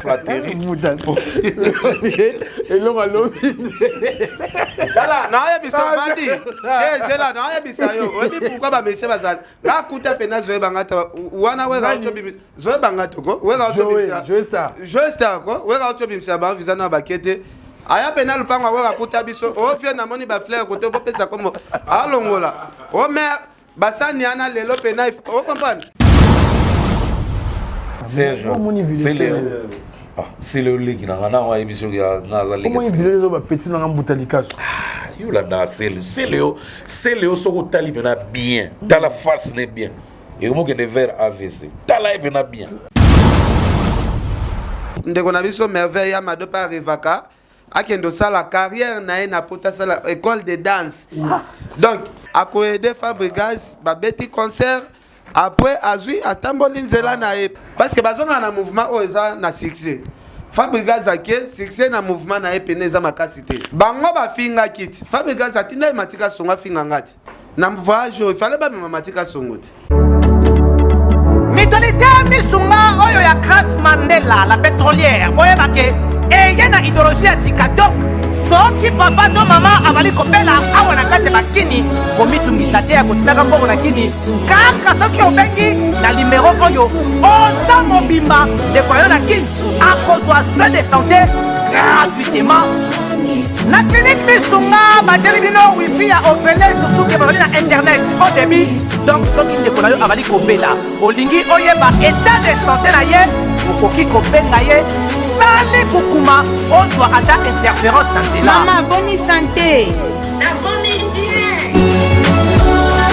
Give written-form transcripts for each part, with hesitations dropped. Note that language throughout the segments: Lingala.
flatterie. Et l'homme à l'homme. Là, non, il y a besoin de dire. C'est là, non, il y a besoin de dire. Pourquoi ma messe bazal? Là, kuta pena zoe bangata. Wana we ga ocho bimi. Zoe bangata ko. We ga ocho bimi. Joe star ko. We ga ocho bimi sa ba visa na bakete. Aya pena lupanga we ga kuta biso. O fie na moni ba fleur kote bo pesa comme alongola. O mère basani ana lelo pena. O comprendre? Serge. C'est le c'est le ligue na wa émission ya naza ligue. Comment il dit les petits na mbutalika? Yo la na c'est le soko tali bena bien. Dans la face n'est bien. Et comment que des verres AVC. Tala bena bien. Ndeko na biso merveille ya mado pa revaka. Akendo sa la carrière na na pota sa la école de danse. Donc a coédé Fabregas ba beti concert. Après azui atamboli nzela na e parce que bazonga na mouvement o eza na succès. Fabregas ake succès na mouvement na e peneza makasité. Bango ba finga kit. Fabregas atinda matika songa finga ngati. Na voyage il fallait ba matika songoti. Mitalité misunga oyo ya Grace Mandela la pétrolière. Oye bake et yena idéologie ya sika donc soki papa to mama avali kopela awa na kati bakini komitungisa te ya kotinaka mbongo na kini kaka soki obengi na numéro oyo oza mobimba ndeko yo na kini akozwa soin de santé gratuitement na clinique misunga batieli bino wifi ya opele surtout ke bazali na internet au début donc soki ndeko na yo avali kopela olingi oyeba état de santé na ye okoki kobenga ye sali kukuma ozwa ata interférence na nzela. Mama boni santé. Nakomi bien.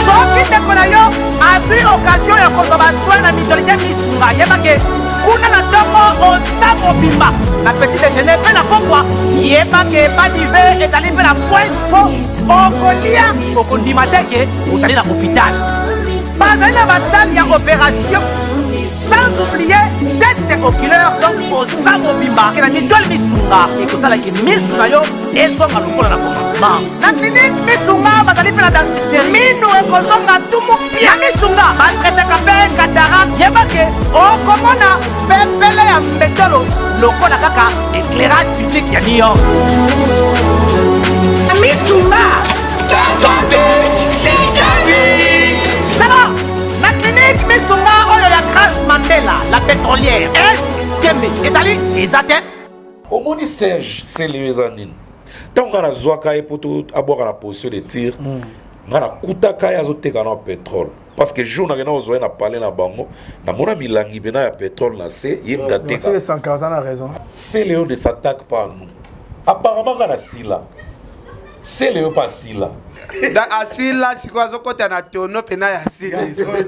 soki ndeko na yo azwi occasion ya kozwa basoi na mitolite misunga yebake kuna na ntongo oza mobimba na petit déjeuner mpe na pokwa yebake badive ezali mpe na pointe po okolia okondima teke ozali na hôpital bazali na basali ya opération sans oublier test oculaire donc oza mobimba ke na mitole misunga ekosalaki misu na yo ezonga lokola na commencement na clinique misunga bazali mpe na dentiste minu ekozonga tumu pia misunga batretaka mpe cataracte yebake okomona pepele ya mbetolo lokola kaka éclairage public ya New York misunga Ta santé, c'est ta vie. alors na clinique misunga oyo ya Grace Mandela la pétrolière est kembe ezali ezate Omoni Serge c'est les anines. Tant qu'on a zoaka et pour tout aboire la position de tir, on a kutaka ya zoteka na pétrole. Parce que jour na gena ozoé na parler na bango, na mona milangi bena ya pétrole na c'est yemda teka. C'est 140 ans a raison. C'est Léo ne s'attaque pas à nous. Apparemment on a sila. C'est Léo pas sila. Da asila sikwazo kota na tono pena ya asila.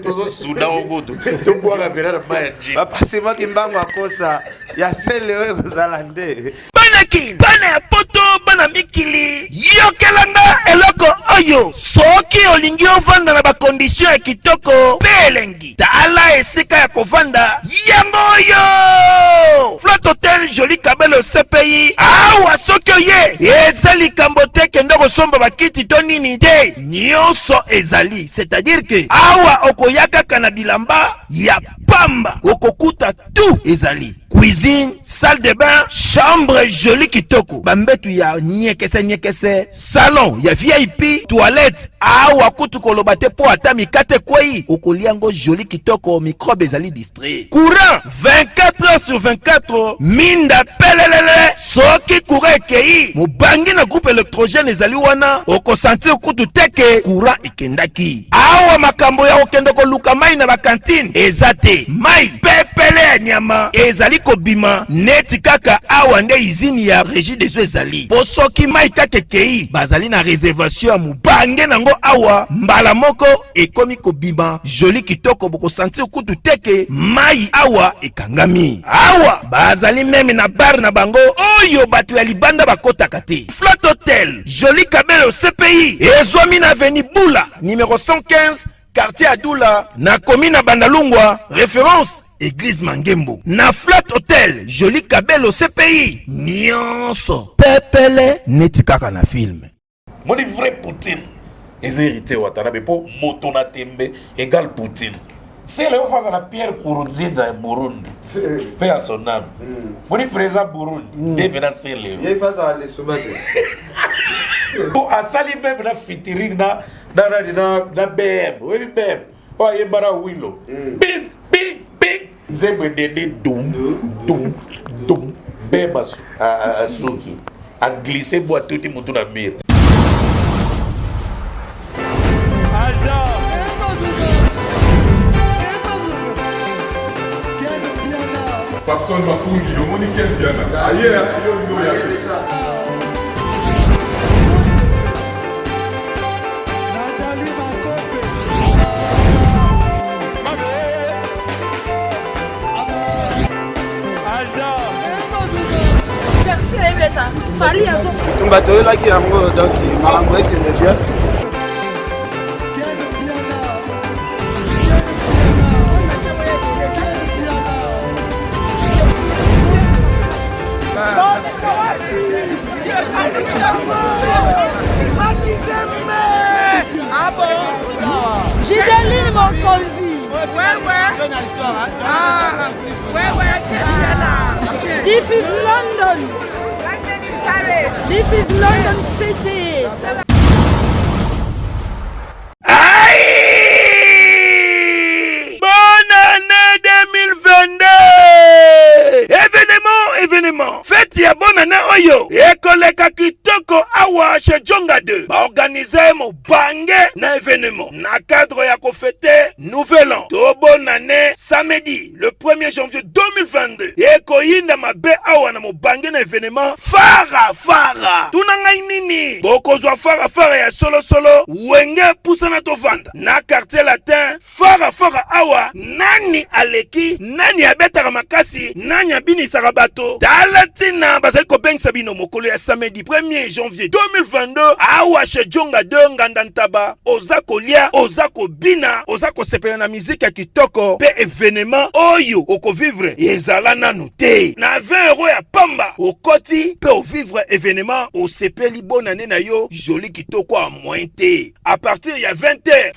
Tozo souda au bout. To bois la pena na pas ya. Papa sema kimbango akosa ya sele wewe kuzalande. banaki bana ya poto bana mikili yokelanga eloko oyo soki olingi ovanda na bakondisio ya kitoko pe elengi tala esika ya kovanda yango oyo Flot Hotel Joli Kabelo CPI awa soki oye eza likambo te kende kosomba bakiti to nini te nyonso ezali c'est-à-dire que awa okoya kaka na bilamba ya pamba okokuta tout ezali cuisine, salle de bain, chambre jolie kitoko. Bambetu ya nyekese, salon ya VIP, toilette. Awa kutu kolobate po ata mikate kwei. Okoliango jolie kitoko, microbe ezali distrait. Courant 24 heures sur 24. Minda pelelele. Soki courant kei. Mobangi na groupe électrogène ezali wana. Oko sentir kutu teke courant ikendaki. Awa makambo ya okendoko luka mai na bakantine. Ezate mai pepele nyama ezali kobima neti kaka awa nde izini ya régie des eaux ezali po soki mai kaka kei bazali na réservation ya mubange nango awa mbala moko ekomi kobima joli kitoko boko sentir kutu teke mai awa ekangami awa bazali meme na bar na bango oyo bato ya libanda bakotaka te Flot Hotel Joli Kabelo CPI ezwami na avenue Bula numéro 115 quartier Adoula na commune na Bandalungwa référence Église Mangembo. Na Flot Hotel Joli Kabelo CPI nyonso pepele neti kaka na film. Moni vrai Poutine. Les hérités Watanabe po moto na tembe égal Poutine. C'est le face à la Pierre Kourounzinza et Burundi. paix à son âme. Mon président Burundi, devait se lever. Il faut ça aller se battre. Bon, à sali même na featuring na BM. Oui, BM. Oh, il y a bara Willow. Big. Nzembe dede dum. BM à Soki. A glissé bois tout le monde na mire. Personne m'a connu, on est quel bien là. Ailleurs, On va te là qui a donc il m'a envoyé que bien. Ah bon? J'ai des mon conduit. This is London. This is London City. Aïe! Bonne année 2022! Événement! Fête ya bonne année oyo! Ekoleka kitoko awa chez Djonga 2. Ba organiser mo bange na événement. Na cadre ya ko fêter nouvel an. To bonne année samedi le 1er janvier 2022. Eko yinda mabe awa na mo bange na événement. Fara! Tunanga nini? Boko zwa fara ya solo. Wenge pusana to vanda. Na quartier latin. Fara awa. Nani aleki? Nani abetaka makasi? Nani abini sarabato? Talatina bazali ko bengisa bino mokolo ya samedi 1er janvier 2022 awa chez Djonga 2 ngandantaba oza kolia oza kobina oza kosepela na musique ya kitoko pe événement oyo oko vivre ezala nanu te na 20 € ya pamba okoti pe o vivre événement osepeli bonne année na yo joli kitoko a moins te à partir ya 20h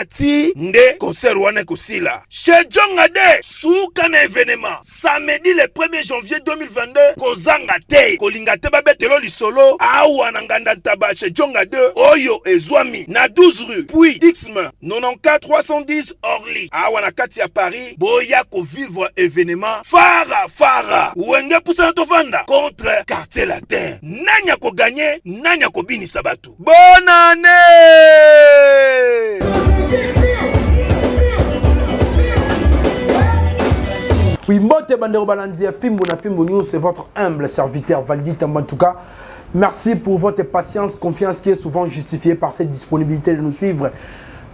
ti nde concert wana kosila chez Djonga 2 suka na événement samedi le 1er janvier 2022 kozanga te kolinga te babetelo lisolo awa na ngandantaba chez Djonga 2 oyo ezwami na 12 rue puis Dixme 94 310 Orly awa na kati ya Paris boya ko vivre événement fara wenge pusana to vanda contre quartier latin nanya ko gagner nanya ko binisa batu bonne année. Oui, Mbote Bandero Balandia, Fimbo News, c'est votre humble serviteur Valdi Tamba. En tout cas, merci pour votre patience, confiance qui est souvent justifiée par cette disponibilité de nous suivre.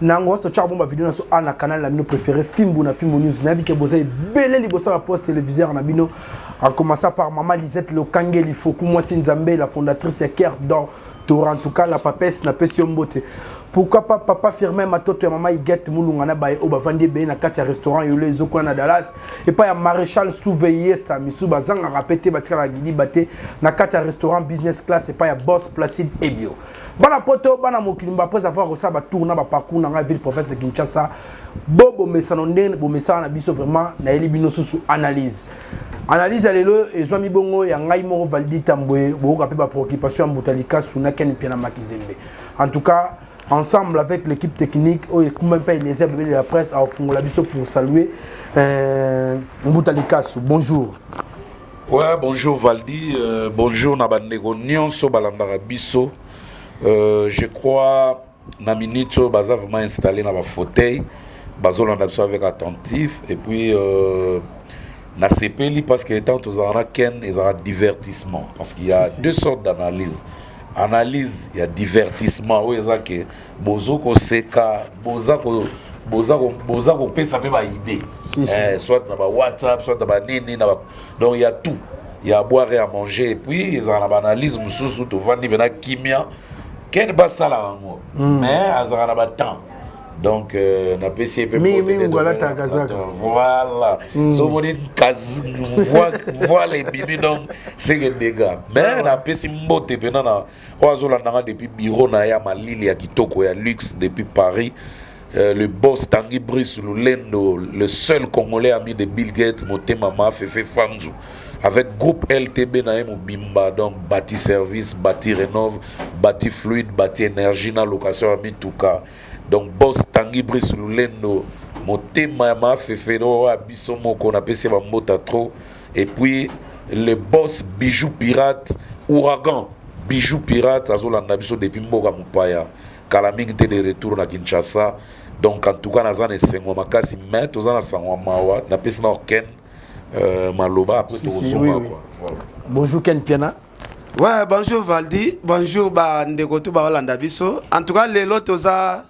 Nango, ce charbon ma vidéo sur un canal la mino préféré Fimbo News. Nabi ke bozay belé libosa la poste téléviseur na bino. En commençant par Maman Lisette Lokangeli Foku Mwasi Nzambe, la fondatrice et Cœur d'Or. En tout cas, la papesse n'a pas si Mbote. Pourquoi pas papa firme matoto ya mama Iguette mulungana bae oba vandi be na kati ya restaurant yole zoko na Dallas et pas ya maréchal surveillé sta misu bazanga rapete batika la gidi bate na kati ya restaurant business class et pas ya boss Placide Ebio. Bana poto bana mokilimba après avoir reçu ba tour na ba parcours na ville province de Kinshasa bobo mesano ndene bo mesana na biso vraiment na eli bino susu analyse alelo ezwami bongo ya ngai moko Valdi Tambwe bo ka pe ba préoccupation ya Mutalika suna ken pena makizembe. En tout cas ensemble avec l'équipe technique, même pas les de la presse, à fond la biso pour saluer Mbutalikasu. Bonjour. Ouais, bonjour Valdi, bonjour Nabanego Nyonso Balandara Biso. Je crois na minute baza vraiment installé dans le fauteuil, bazo landa biso avec attentif et puis na CPLI parce que tant aux ara ken et ara divertissement parce qu'il y a deux sortes d'analyse. Analyse, il y a divertissement. Oui, ça que bozo ko seka, boza ko pesa pe ba idée. Soit na ba WhatsApp, soit na ba nini na ba. Donc il y a tout. Il y a à boire et à manger et puis ils en a analyse mususu to vandi bena kimia. Ken ba sala ngo. Mais azara na ba temps. Donc na PC pe voilà ta kazaka. Voilà. So moni voit les bibi donc c'est que des gars. Mais na PC mbote pena na oazola nanga depuis bureau na ya malili ya kitoko ya luxe depuis Paris. le boss Tanguy Brice Lulendo, le seul Congolais ami de Bill Gates, Moté Mama, Fefe Fanzu, avec groupe LTB Naem Bimba, donc bâti service, bâti rénove, bâti fluide, bâti énergie, na location ami Touka. Donc boss Tanguy Brice Lulendo, Moté Mama, Fefe no Abisomo qu'on appelle ça Mota trop, et puis le boss Bijou Pirate, Ouragan, Bijou Pirate, Azolanda Biso depuis Mboga Mupaya, Kalaming de retour na Kinshasa. Donc en tout cas nazan esengo makasi mais tozana sangwa mawa na pesi na ken maloba après tozoma quoi. Voilà. Bonjour Ken Piana. Ouais, bonjour Valdi, bonjour ba ndeko to ba Olanda biso. En tout cas lelo toza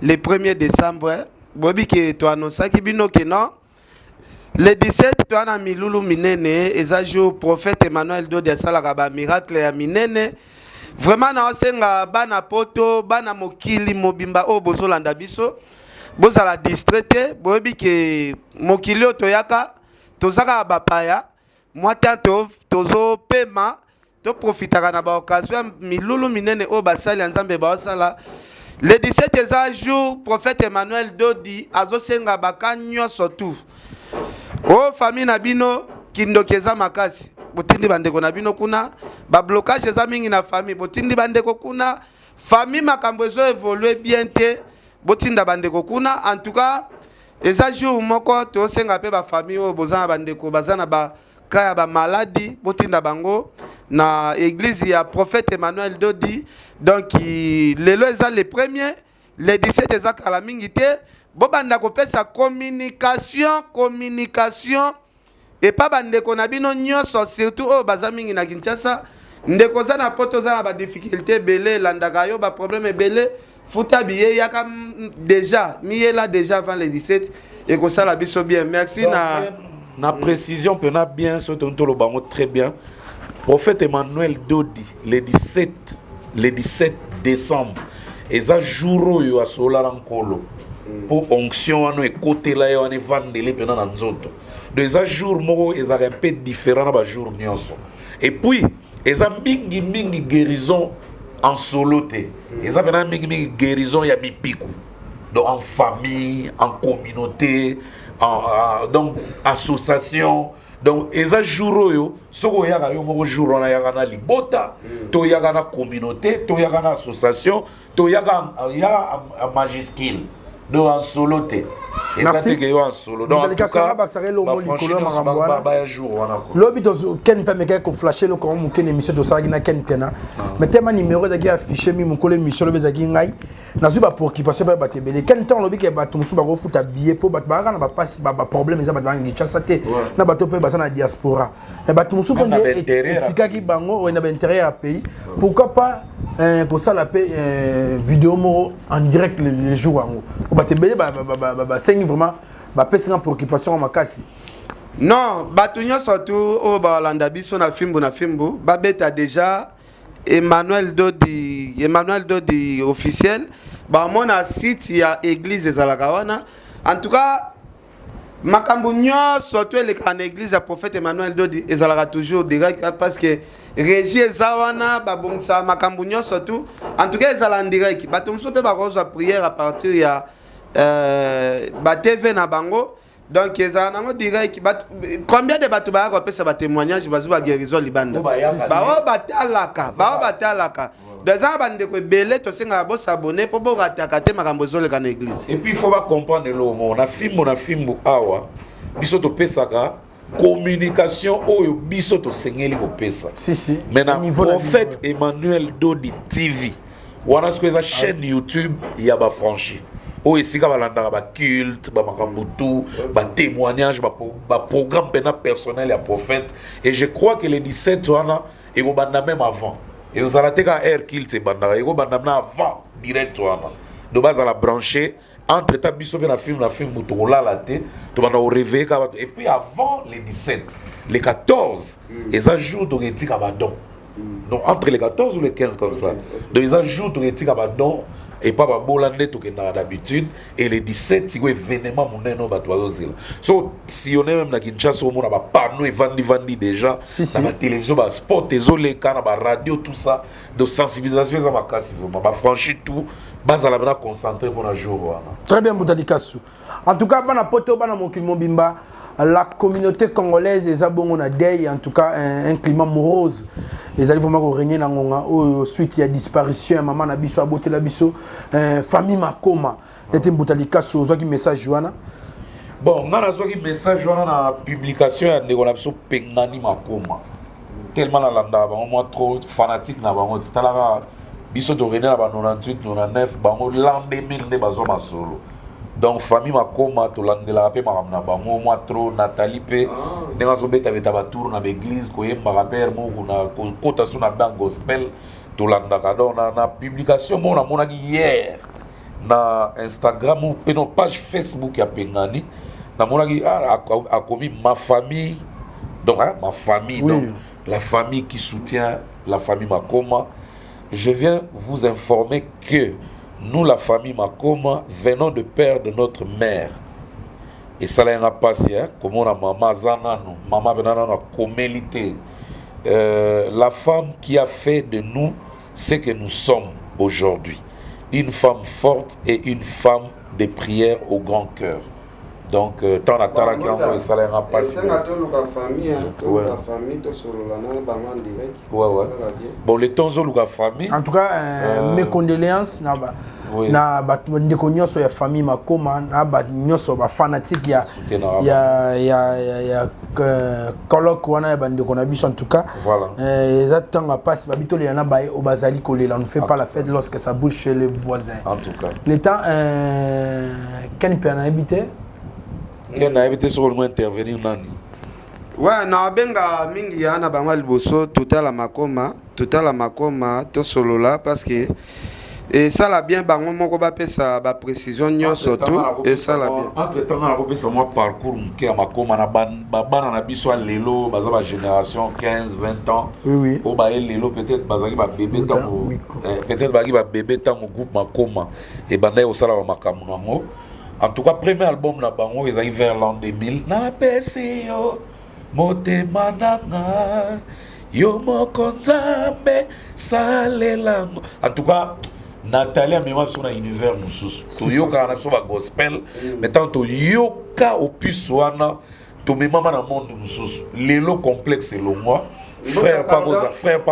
le 1er décembre, bobi ke to annonça ki bino ke non. Le 17 to ana milulu minene eza jour prophète Emmanuel do de salaka ba miracle ya minene. Vraiment na osenga bana poto bana mokili mobimba o bozolanda biso bozala distraité boyebi ke mokili o toyaka tozaka bapaya moi tant tozo pema to profitaka na ba occasion milulu minene o basali nzambe ba osala le 17 eza jour prophète Emmanuel Dodi azosenga bakanyo surtout o famille na bino kindokeza makasi botindi bandeko na bino kuna ba blocage eza mingi na famille botindi bandeko kuna famille makambo ezo évoluer bien te botinda bandeko kuna en tout cas eza jour moko to senga pe ba famille o bozana bandeko bazana ba kaya ba maladie botinda bango na église ya prophète Emmanuel Dodi donc lelo eza le premier le 17 eza kala mingi te bobanda ko pesa communication et pas bandeko na bino nyonso surtout o bazamingi na Kinshasa ndeko za na poto za na ba difficulté belé landaka yo ba problème belé futa biye yaka déjà miela déjà avant le 17 et ko sala biso bien merci donc, na précision pena bien so tonto lo bango très bien prophète Emmanuel Dodi le 17 décembre eza jour yo asola rankolo pour onction ano ekote la yo ane vandele pena na nzoto des jours moko ils ont un peu différent dans jour nyonso et puis ils ont mingi guérison en soloté ils ont maintenant mingi guérison ya mipiku donc en famille en communauté en donc association donc ils ont jour yo soko yaka yo moko jour na yaka na libota to yaka na communauté to yaka na association to yaka ya majuscule donc en soloté. Merci. Donc, en tout cas, l'obito Ken peut me faire flasher le comment Ken émission de Saragina Ken Pena. Mais tellement numéro d'agi affiché mi mon collègue émission le bezagi ngai. Na su ba pour qui passer ba batebele. Ken temps lobi ke ba tum su ba go futa billet pour ba na ba passe ba problème eza ba ngi chassa te. Na ba to pe ba na diaspora. Et ba tum su ko etika ki bango na ba intérêt à pays. Pourquoi pas pour ça la paix vidéo en direct les jours en batebele ba vraiment ba pesa préoccupation makasi non batunyo surtout o ba landa biso na fimbo ba beta déjà Emmanuel Dodi officiel ba mona site ya église ezalaka wana en tout cas makambo nyo surtout le kan église ya prophète Emmanuel Dodi ezalaka toujours direct parce que régie ezawana ba bongsa makambo nyo surtout en tout cas ezala direct batumso pe ba roza prière à partir ya ba TV na bango donc eza nango direct combien de bato ba kopesa ba témoignage bazuba guérison libanda ba batalaka déjà bande ko belé to senga bo s'abonner pour bo rataka te makambo zo le kana église et puis il faut pas comprendre le mot na fimbo awa biso to pesaka communication oyo biso to sengeli ko pesa si mais na prophète Emmanuel Dodi TV wana ce que chaîne YouTube ya ba franchi o esika balandaka ba culte ba makambutu ba témoignage ba programme pena personnel ya prophète et je crois que le 17 wana et go banda même avant et vous allez ka air culte banda et go banda avant direct wana de base à la brancher entre ta biso na film to la té to banda au réveil et puis avant le 17 le 14 et ça jour to etika ba don donc entre le 14 ou le 15 comme ça donc ils ajoutent to etika ba don et pas bolande tout que d'habitude et le 17 si événement mon no batwazozela so si on est même na Kinshasa on a ba panneau et vandi déjà dans la télévision ba sport désolé kana ba radio tout ça de sensibilisation ça va casser vraiment ba franchir tout base à la bana concentré pour la jour. Très bien Boutali Kassou. En tout cas bana poto bana mokilmo bimba la communauté congolaise les abongo na deuil en tout cas un climat morose les allez vraiment régner na ngonga suite il y a disparition maman na biso aboté la biso famille makoma était Boutali Kassou zo ki message wana bon na zo ki message wana na publication ya ndeko na biso pengani makoma tellement la landa ba moi trop fanatique na bango talaka biso to régner na ba 98 99 bango landé mille ne bazo masolo. Donc famille makoma to landela pe makamna bango moi trop Nathalie pe nenga zo beta beta ba tour na l'église ko yemba père mo na kota suna bang gospel to landaka donc na publication mo na monaki hier na Instagram ou pe no page Facebook ya pengani na monaki a commis ma famille donc ma famille donc la famille qui soutient la famille makoma. Je viens vous informer que nous, la famille Makoma, venons de perdre notre mère. Et ça l'a passé, hein? Comme on a maman Zanano, maman Benanano, comélité. La femme qui a fait de nous ce que nous sommes aujourd'hui. Une femme forte et une femme de prière au grand cœur. Donc, tant à Tara qui a ça l'a passé. Bon, les temps où la famille. En tout cas, mes condoléances. Na bat ndeko nyonso ya famille makoma na bat nyonso ba fanatique ya colloque wana ya bandeko na biso en tout cas voilà exactement passe babitoli yana ba au bazali kolela on ne fait pas la fête lorsque ça bouge chez les voisins en tout cas le temps quand peut en habiter quand habiter sur le intervenir nani ouais na benga mingi yana bango liboso total makoma to solo là parce que et ça l'a bien bango moko ba pesa ba précision nyo surtout et ça l'a bien entre temps na ko pesa moi parcours mke ya makoma na bana na biso lelo baza ba génération 15 20 ans oui o ba lelo peut-être bazaki ba bébé tango peut-être baki ba bébé tango groupe makoma et banda au sala ba makamu nango en tout cas premier album na bango ils arrivent vers l'an 2000 na pesi yo motema nanga yo mokontambe salelango en tout cas Nathalie a même sur un univers mususu. Toyoka na so ba gospel, mais tant to yoka opus wana to même na monde mususu. Lelo complexe le moi. Frère pas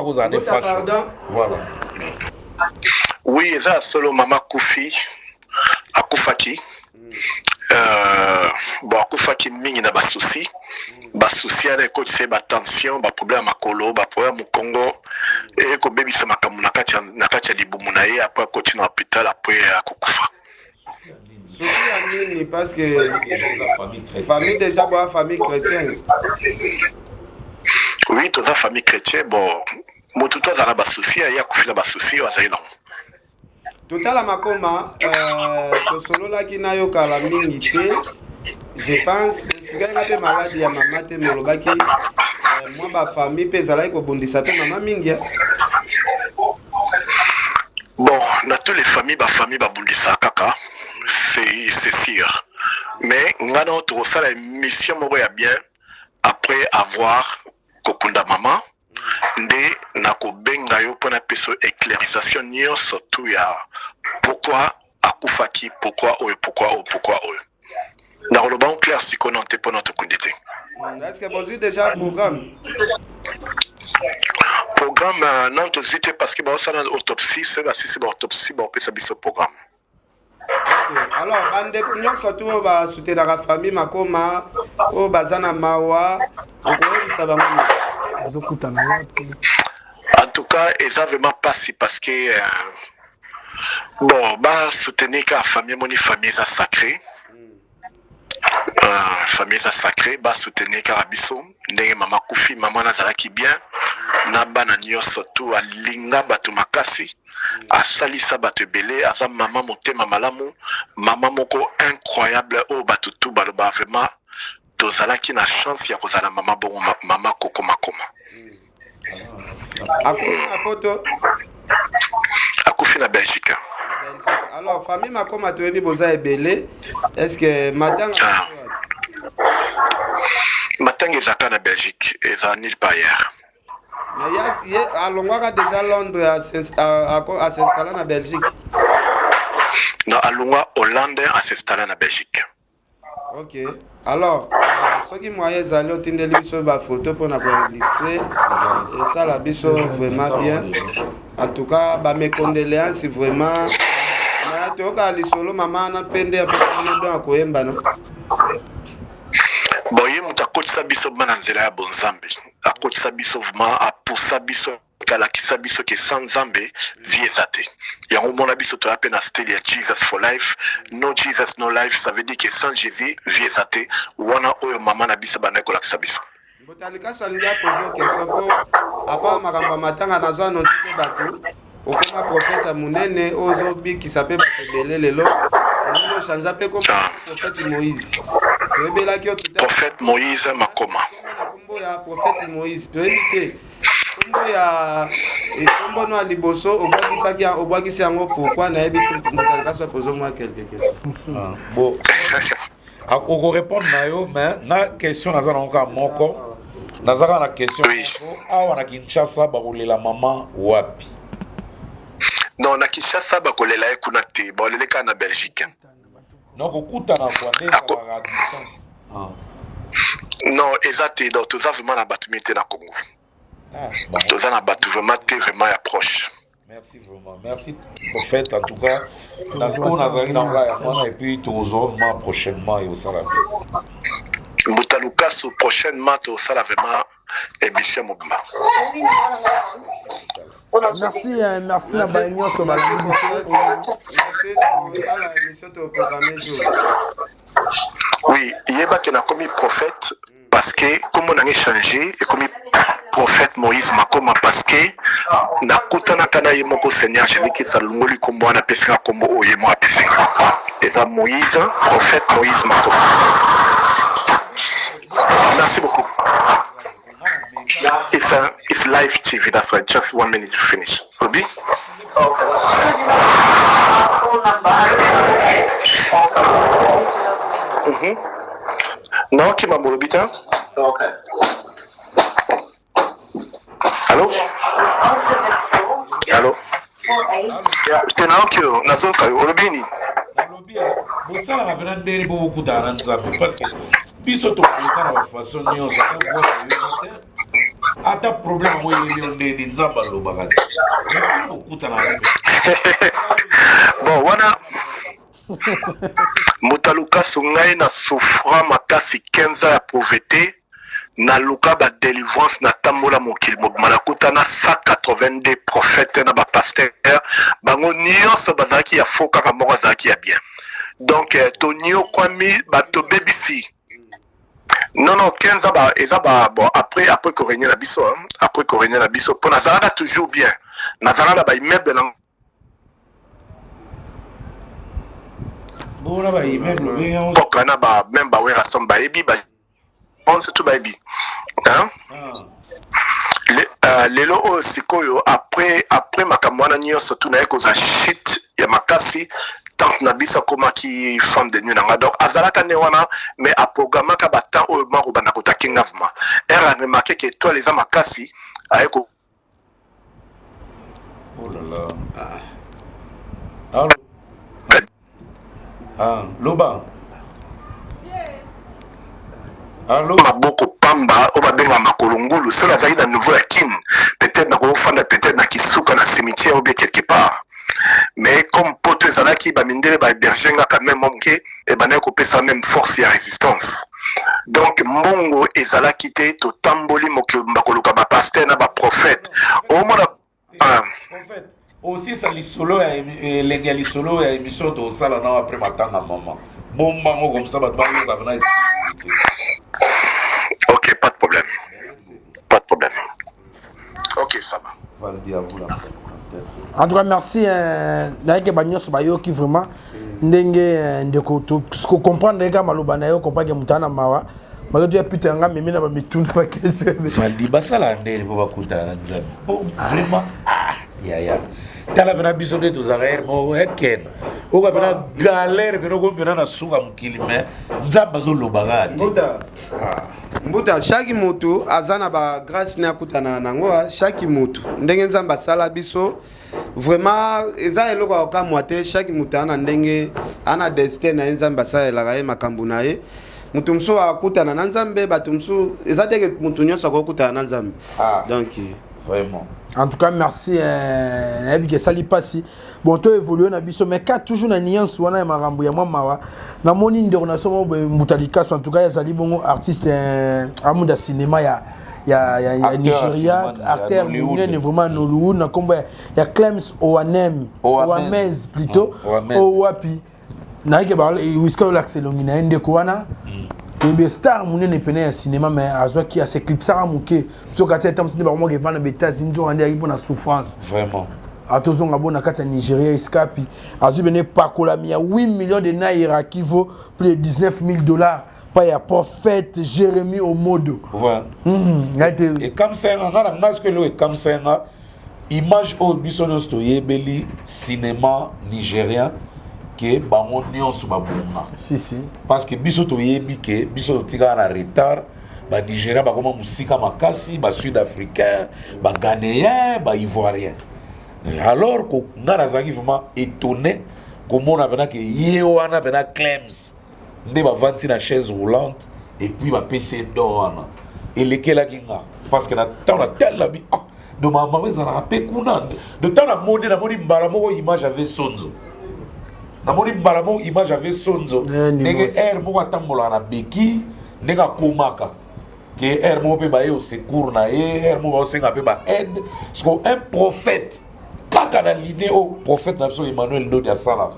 cause année fâche. Voilà. Oui, ça solo mama Koufi akufaki. Bon akufaki mingi na ba souci à l'école c'est ba tension, ba problème à Kolo, ba problème au Congo et ko baby sama kamu na kacha libumu na ye après continuer à l'hôpital après akukufa. Souci à nini parce que famille déjà boa famille chrétienne. Oui, toute la famille chrétienne bon moto to za ba souci ya kufila ba souci wa zaina. Total makoma to solo la kina yo kala mingi te. Je pense que si un peu malade ya maman te molobaki moi ma famille pezala ko bondisa pe maman mingi. Bon, na toutes les familles ba bondisa kaka c'est sûr. Mais ngana to ça la mission mo ya bien après avoir kokunda maman ndé na ko benga yo pona peso éclairisation nyo surtout ya pourquoi akufaki pourquoi oyo dans le bon clair si qu'on n'entend pas notre condité. Est-ce que vous avez déjà programme non tu zitte parce que ça dans autopsie c'est la si c'est autopsie on peut savoir ce programme. Alors bande kunyo surtout ba soutenir la famille makoma o bazana mawa o ko ça va en tout cas ils ont vraiment passé parce que bon bah soutenir la famille moni famille ça sacré. Famille ça sacré ba soutenir karabiso ndenge mama Koufi maman nazalaki bien na bana nyoso tu alinga batu makasi asalisa batu belé aza maman motema malamu maman moko incroyable o batu tu baloba vraiment tozalaki na chance ya kozala maman bon maman koko makoma akufi na Belgique. Alors, famille Makoma Toyebi Boza Ebele, est-ce que Matanga Matanga ezaka na Belgique, eza nulle part ailleurs. Mais Alongwaka déjà Londres à s'installer en Belgique. Non, Alongwa Hollande à s'installer en Belgique. Ok. Alors, ceux qui moyens allaient au Tindeli sur ma photo pour enregistrer, et ça la biso vraiment bien. En tout cas, mes condoléances vraiment. Mais tu vois que solo maman n'a pendé à personne à Koemba non. Bon, il y a un peu de sabiso mananzela ya bonzambe. A côté sabiso vraiment a pour sabiso kala ki sabiso ke sans zambe vie ezate. Il y a un moment abiso to appelle na style Jesus for life. No Jesus no life, ça veut dire que sans Jésus vie ezate. Wana oyo mama na biso bana ko la sabiso. Botalika sangia poser une question pour après makamba matanga na zo annoncer bato. Okoma prophète munene ozobi qui s'appelle Batebele lelo. On change peu comme prophète Moïse. Prophète Moïse Makoma. Prophète Moïse, tu es kombo ya kombo no liboso obwakisi yango pourquoi na yebi motalika so poser moi quelques questions. Bon. Ako répondre na yo mais na question na zana encore moko. Nazaka na question. Awa na Kinshasa ba kolela maman wapi? Non, na Kinshasa ba kolela kuna te, ba leleka na Belgique. Donc okuta na kwa à distance. Non, exact, donc tout ça vraiment na batumité na Congo. Tout ça na batu vraiment approche. Merci vraiment. Merci prophète en tout cas. On a zari na ngaya et puis tu resolves prochainement et au salam. Mutaluka so prochainement au salam vraiment émission Mogma. Merci à Bagnon sur ma Oui, il y a qui a commis prophète parce que comme on a échangé et commis prophète Moïse Makoma parce que na kutana kana yemoko Seigneur Jésus qui salungoli kombo na pesika kombo oyemo apesika. Et ça Moïse, prophète Moïse Makoma. Merci beaucoup. It's live TV, that's why just 1 minute to finish. Ruby? Non, qui m'a mon Ruby, ok. Allô? Allô? Tu n'as que Nazon Kayo, Ruby ni? Vous savez, on a besoin de beaucoup d'argent parce que biso to na façon nyonso ata problème mo yeli on nzamba lo bagati okuta na bon wana Mutaluka sungai na souffra makasi 15 ans ya pauvreté na luka ba délivrance na tambola mokili mobimana kuta na 182 prophètes na ba pasteur bango nyonso bazaki ya faux kaka moko azaki ya bien donc tonio kwami bato BBC. Non, 15 ans, bon, après Corénien la biso, après Corénien la biso, pour Nazarada toujours bien. Nazarada, bah, immeuble. Bon, là, bah, immeuble, bien. Donc, on a même, bah, ouais, rassemble, bah, ebi, bah, on sait tout, bah, ebi. Hein? Lelo, sikoyo, après, ma kamwana nyo, surtout, na eko za shit, ya makasi, tant na bisa koma ki femme de nuit nanga donc azalaka ne wana mais a programme ka batan o mako bana ko takinga vma era me marqué que toi les amakasi ayeko oh là là loba allô maboko pamba o ba benga makolongulu cela zali na nouveau ya kin peut-être na ko fanda peut-être na kisuka na cimetière ou bien quelque part. Mais comme pote ezalaki bamindele ba bergenga quand même momke et bana ko pesa même force et résistance. Donc mbongo ezalaki te to tamboli mokimba koluka ba pasteur na ba prophète. Au moins prophète aussi ça li solo et légal solo et émission to sala na après matanga maman. Bomba ngo comme ça ba na OK, pas de problème. Pas de problème. OK, ça va. Valdi à vous là. En tout cas, merci d'ailleurs Bagnon Sobayo qui vraiment ndenge ndeko to comprendre les gars malobana yo comprendre que mutana mawa mais tu as putain nga mimi na mitune fa question Valdi basala ndele pour bakuta nzambe bon vraiment ya tala bena biso nde tozalaka ere moko ekene oka bena galere bena okompena na suka mokili me nzambe azolobaka te mbuta chaque motu aza na bagrâce ne akutana nango chaque motu ndenge nzambe asala biso vraiment eza eloko akokamwa te chaque motu ana ndenge ana destin na ye nzambe asalelaka ye makambo na ye mutu mosusu akutana na nzambe bato mosusu eza teke mutu nyonso akokutana na nzambe donc vraiment. En tout cas, merci. Sali Passi. Bon, tu évolué na biso, mais quand toujours na nuance wana marambo ya mawa. Na moni ndeko na somo mutalika en tout cas ya sali bongo artiste amuda cinéma ya Nigeria, acteur ne vraiment Nollywood na kombo ya Clems Oamez plutôt Owapi. Na ke ba wiska l'axelongi na ndeko wana. Et star munene pene ya cinéma mais azwa ki a ses clips ça muke so ka tete tamsi ba mo ke vana beta zinzo ande ya na souffrance vraiment atozonga bona kata Nigeria escapi azu bene pakola mi ya 8 millions de naira qui vaut plus de $19,000 pas ya prophète Jérémie Omodo ouais et comme ça ngana ngaske lo et comme ça image au bisono sto yebeli cinéma nigérien que bango nyonso babunga si parce que biso to yebi ke biso tika na retard ba Nigeria ba koma musika makasi ba sud-africain ba ghanéen ba ivoirien alors ko ngana zaki vraiment étonné comment on a bena que yewana bena Clems nde ba vanti na chaise roulante et puis ba PC d'or et lekela kinga parce que na temps na tel la bi de ma maman ça na pe kuna de temps na modi mbara moko image avait sonzo namoni balamo image avait sonzo ndenge air moko atambola na beki ndenge akomaka ke air moko pe baye au secours na ye air moko baosenga pe ba aide parce que un prophète kaka na liné au prophète na biso Emmanuel Ndodi asalaka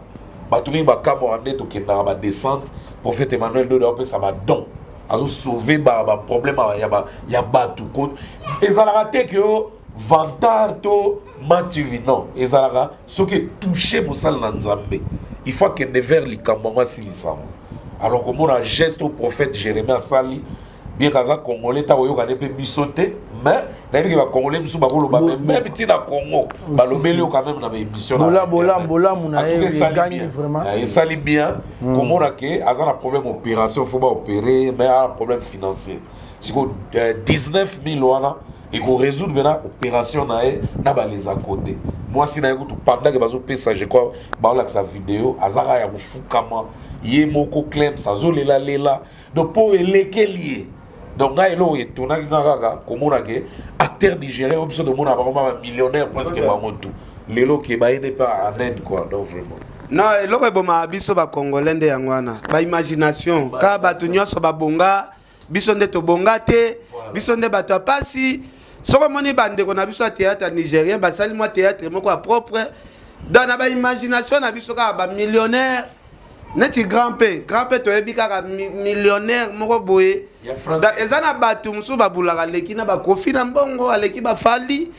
bato mingi bakamwa nde tokendaka badescente prophète Emmanuel Ndodi apesa badon azo sauver ba problème ya bato ezalaka te ke vantard to matuvi non ezalaka soki touché mosala na nzambe il faut que vers likambanga silisamo alors comme on a geste au prophète Jérémie asali bien kaza congolais ta oyo kane pe bisoté mais na bi ba congolais musu ba koloba même tina Congo ba lobeli quand même na ba émission bola muna gagne vraiment et sali bien comme on a que azana problème opération faut pas opérer mais a problème financier c'est que 19,000 wana et qu'on résoudre maintenant opération na ba les à côté moi si na écoute pendant que bazo pesa je crois ba la sa vidéo azara ya kufukama ye moko Clems lela donc pour lekelier donc ga elo etona ngaka komona ke acteur nigérien on besoin de mona ba millionnaire presque ba moto lelo ke ba ene pas en Inde quoi donc vraiment non eloko eboma biso ba congolais nde yangwana ba imagination ka bato nyonso ba bonga biso nde to bonga te biso nde bato pasi soko moni bandeko na biso théâtre nigérien basali moi théâtre moko propre dans na ba imagination na biso ka ba millionnaire neti grand P to yebi ka millionnaire moko boye da ezana bato musu babulaka leki na ba kofi na mbongo aleki ba fali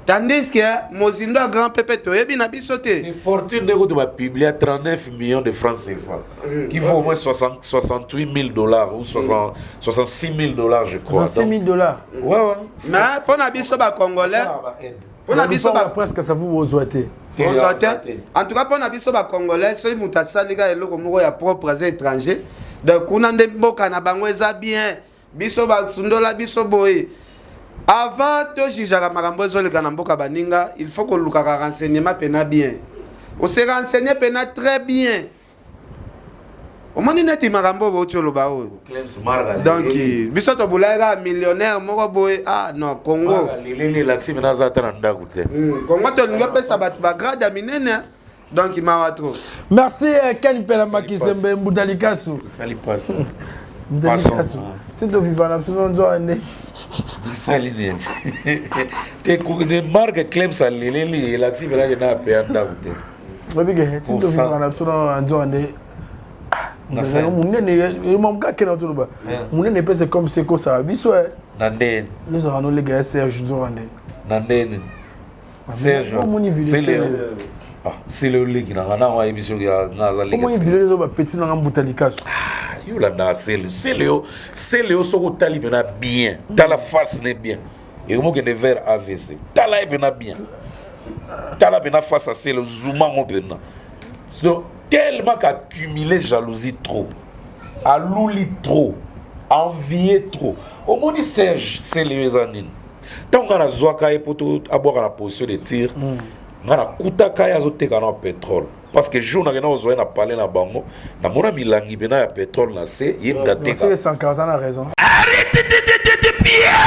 tandis que mozindo a grand P to yebi na biso te une fortune de ko ba publier 39 millions de francs CFA qui vaut au moins $68,000 ou $66,000 je crois $66,000 ouais mais pour na biso ba congolais pour na biso ba presque ça vous ozoité en tout cas pour na biso ba congolais so muta salika eloko moko ya propre à étranger donc kuna nde mboka na bango eza bien biso ba sundola biso boye avant to jijaka makambo ezoleka na mboka baninga il faut que lukaka renseignement pena bien on se renseigner pena très bien au moins neti makambo botolo ba oyo donc biso to bulaira millionnaire moko boye non Congo lelele laxi menaza tana ndaku te Congo to lingo pesa bat ba grade minene donc mawa trop merci Ken Pelamba Kisembe Mbudalikasu sali passe Mbudalikasu c'est de vivre na sono nzo ande sali ne te ko de marque Clems lelele laxi menaza na pe ndaku te obige c'est de vivre na sono nzo ande munene mamka kena tuluba munene pese comme c'est quoi ça biso nandene nous avons les gars Serge Nzorande nandene Serge c'est le ligue na wa émission ya naza ligue comment il dit les petit na Mbutalikasu yo la na c'est Léo soko tali bena bien ta la face n'est bien et au moins que des verres AVC ta la bena bien Tala bena face à c'est le zoumango bena. Donc tellement qu'accumuler jalousie trop, alouli trop, envier trop. Au moins dit Serge, c'est les années. Tant qu'on a zoaka et pour tout avoir la position de tir, on a kutaka ya zote kana pétrole. Parce que jour na ozoé na parler na bango, na mona milangi bena ya pétrole na c'est yebda teka. C'est 115 ans a raison. Arrête de pia.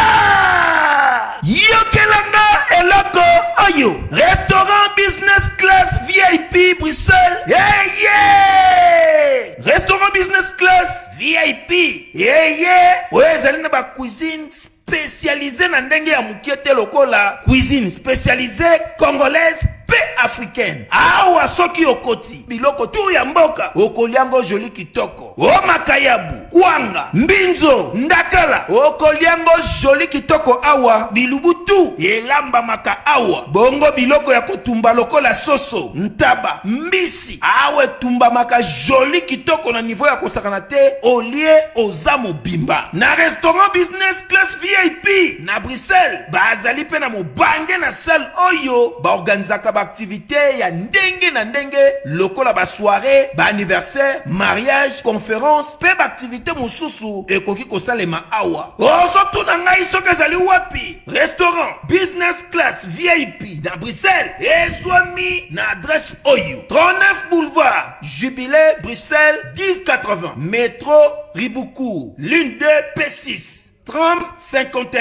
Yokelanga eloko oyo. Restaurant business class VIP Bruxelles. Yeah yeah. Restaurant business class VIP. Yeah yeah. Ouais, zali na ba cuisine spécialisée na ndenge ya mukiete lokola cuisine spécialisée congolaise pe africaine. Awa soki okoti biloko tu ya mboka okoliango joli kitoko. O makayabu, kwanga, mbinzo, ndakala okoliango joli kitoko awa bilubutu elamba maka awa. Bongo biloko ya kotumba lokola soso, ntaba, mbisi awe tumba maka joli kitoko na niveau ya kosakana te olie ozamo bimba. Na restaurant business class VIP na Bruxelles bazali pe na mobange na salle oyo ba organizaka ba activité ya ndenge na ndenge lokola ba soirée, ba anniversaire, mariage, conférence pe ba activité mosusu ekoki kosalema awa. Osoto na ngai soki ezali wapi? Restaurant business class VIP na Bruxelles ezwami na adresse oyo 39 boulevard Jubilé Bruxelles 1080 métro Riboucourt l'une 2 P6 30 51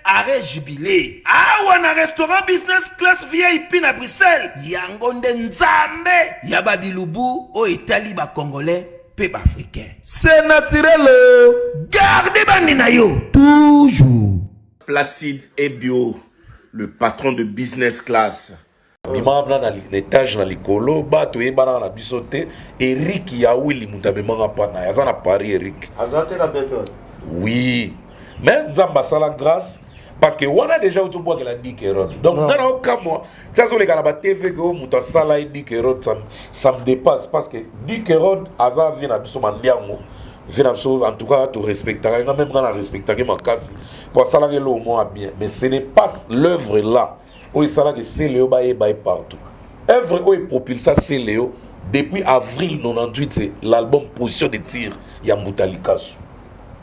arrêt Jubilé. Awa na restaurant business class VIP na Bruxelles yango nde nzambe ya babilubu o etali ba congolais pe ba africain. C'est naturel. Gardez bandi na yo toujours. Placide et Bio, le patron de business class. Bimabla na l'étage na likolo bato yebana na bisote Eric Yawili mutabemanga pana yazana Paris Eric. Azote la béton. Oui. Mais nzamba sala grâce parce que on a déjà autour de la Dikeron. Donc dans le cas moi, ça sur les gars TV que muta sala Dikeron ça me dépasse parce que Dikeron aza vient na biso mandiango. En tout cas, tu respecteras, même quand on respecterait ma casse, pour ça, là, au moins bien. Mais ce n'est pas l'œuvre là, où il s'agit que c'est Léo baye partout. L'œuvre où il propulse ça, c'est Léo. Depuis avril 98, c'est l'album Position de tir, il y a Moutalikasu.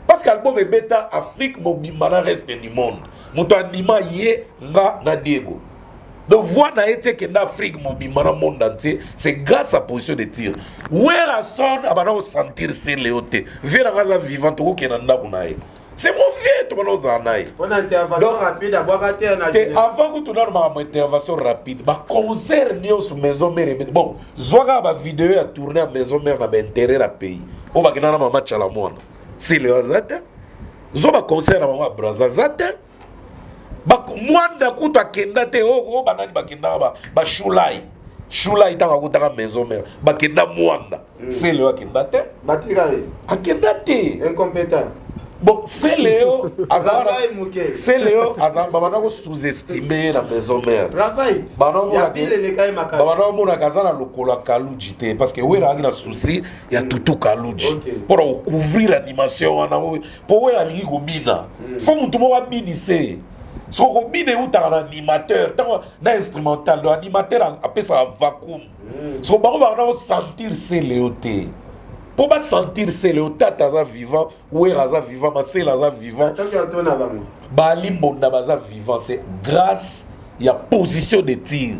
Parce que l'album est bêta, Afrique, mon bimana reste du monde. Moutanima yé, na Diego. Donc, voilà que l'Afrique, mon bimana monde entier, c'est grâce à Position de tir. Où est la sonne, à maintenant sentir c'est léoté. Viens à la vivante, où est la c'est mon vieux, tout le monde en a. Une intervention rapide, avoir raté un agent. Avant que tu aies une intervention rapide, ma concert sur maison mère. Bon, Zouaga ma vidéo a tourné à maison mère, n'a pas intérêt à pays. On va gagner un match à la moine. C'est le hasard. Zouaga concert à ma brazazate. Moi, d'un coup, tu as kendate, oh, banani bakenda, ba shulai. Shulai, tu as la maison mère. Bakenda moanda. C'est le kendate. Batirae. A kendate. Incompétent. Bon, c'est Léo, c'est Léo, Azara, sous-estimé la maison mère. Travail. Parce que oui, il y a un souci, il y a tout Kalouji. Pour couvrir l'animation, pour aller au Mina. Il faut que tout le monde binisse. Si on combine où tu as un animateur, un instrumental, l'animateur appelle ça un vacuum. Si on va sentir c'est Léo. Pour pas sentir c'est le tata vivant ou est vivant, mais c'est la vivant. Bali Bonda baza vivant, c'est grâce il y a position de tir.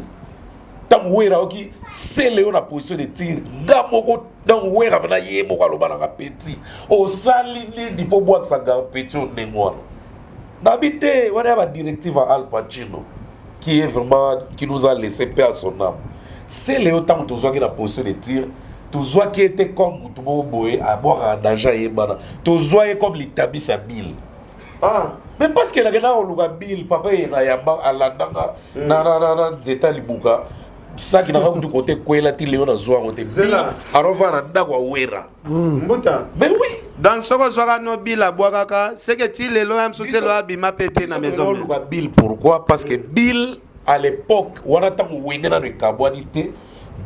Tant où est qui c'est le la position de tir. Gamoko dans où est na yemo kwa loba na petit. Au salini di po boire sa garpeti au nengwa. D'habiter, on a la directive à Al Pacino qui est vraiment qui nous a laissé paix à son âme. C'est le temps où tu vois la position de tir. Tu vois qui était comme Moutoumouboé à boire un danger et bana. Tu vois comme l'Itabis à Bill. Ah, mais parce que la gana on l'a Bill, papa et Rayamba à la danga, nanana, Zeta Libuka, ça qui n'a pas du côté Kwela Tiléon à Zoa, on était Bill, à revoir un dagua Wera. Mais oui. Dans ce que Zoa no Bill à Boagaka, c'est que Tilélo aime sous le habima pété dans la maison. On l'a Bill, pourquoi? Parce que Bill, à l'époque, on a tant de Wengena de Kabouanité.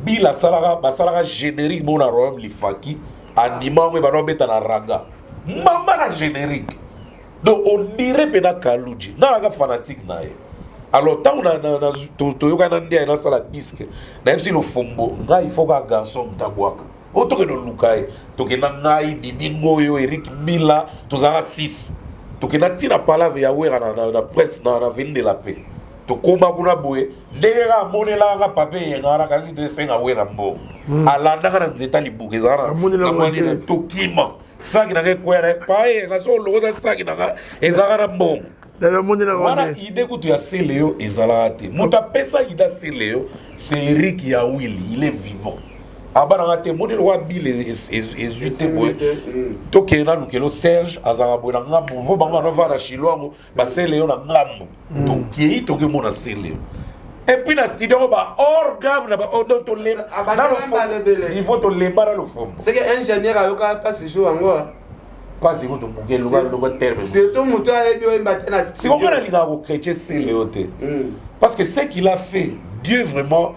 Bill a salaga générique mon royaume lifaki animant we bano beta na raga mamba na générique donc on dirait pena Kalouji na la fanatique na ye Alors tant on a toyoka na ndia na sala disque même si le fombo nga il faut qu'un garçon mtabwaka auto que no lukai to ke na ngai Didi Ngoyo Eric Mila to za 6 to ke na tina palave ya wera na presse na vinde la paix to koma kuna boye ndega monela nga pape ngara kasi de senga wera mbo alanda kana nzeta libuke zara na to kima saki na kwa na pae ngaso loza saki na ezaka na mbo voilà idée que tu as Céléo et Zalate. Muta pesa ida Céléo, c'est Eric Yawili, il est vivant. Abarangate modèle wa Bill et Zuté boy. Toke na lukelo Serge azarabo na ngambo, vo banga na va na Chilwango, ba Céléo na ngambo. Toke toke mona Céléo. Et puis na studio ba orgam na ba odo to le na lo fond. Il faut to le bara lo fond. C'est que ingénieur ayoka pas ce jour ngo. Pas si vous te le terme. C'est tout mon temps et bien maintenant. Si on regarde les chrétiens, c'est Léoté. Parce que ce qu'il a fait, Dieu vraiment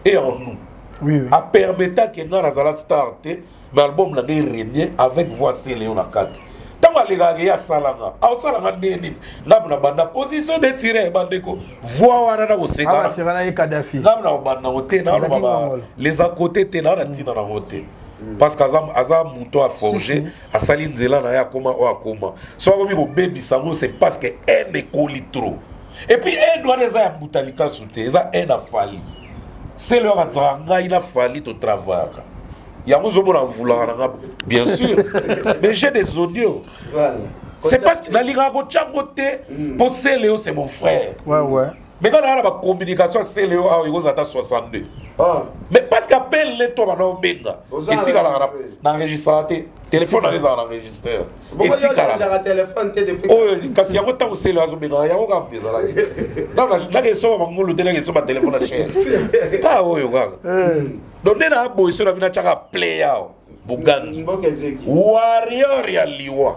est en nous. Oui. A permis que nous avons starté, mais l'album l'a régné avec voici Léon à 4. Tant que les gars, il y a Salanga. À Salanga, nous avons une position de tirer, voix au Sénégal. C'est un Kadhafi. Les à côté, tu as un parce qu'Aza Mouton a forgé, à Saline Zela, à Koma ou à Koma. Soit comme au baby sango, c'est parce que un est collé trop. Et puis un doit les avoir Boutalika sauté, un a fallu. C'est leur atranga, il a fallu au travail. Il y a un homme à vouloir, bien sûr. Mais j'ai des audios. Voilà. C'est parce que dans les gars, pour Céléo, c'est mon frère. Ouais. Mais quand on a la communication, Céléo, il y a 62. Mais parce qu'appelle les toi maintenant benga et tu as l'enregistré téléphone avec l'enregistreur et tu as téléphone depuis oh kasi yango tant c'est là zo benga yango ka des ala là que so mangolo tele que so ba téléphone cher ta oyo ga donc na boy so na bina chaka play yao bugangi warrior ya liwa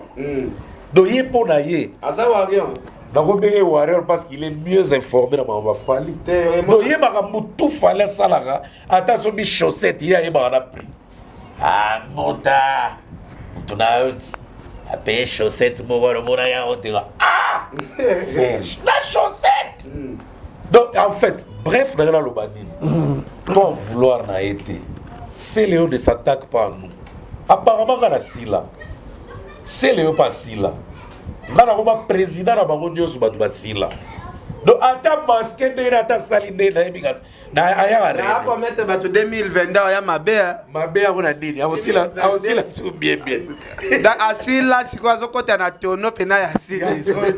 do ye pona ye asa warrior. Donc, il est warrior parce qu'il est mieux informé dans ma famille. Donc, il y a tout fallait ça là. Attention, mes chaussettes, il y a un prix. Ah, Mota, tu as payé chaussettes, ah, Serge, la chaussette. Donc, en fait, bref, dans le banine, pour vouloir n'a été, c'est Léo ne s'attaque pas à nous. Apparemment, on a Silla. C'est Léo pas Silla. Nana comme président na bango nyonso batu basila donc ata masque de ata salinde na ebigas na aya na pas mettre batu 2022 ya mabea kuna nini awosila su bien da asila sikwazo kota na tono pena ya asila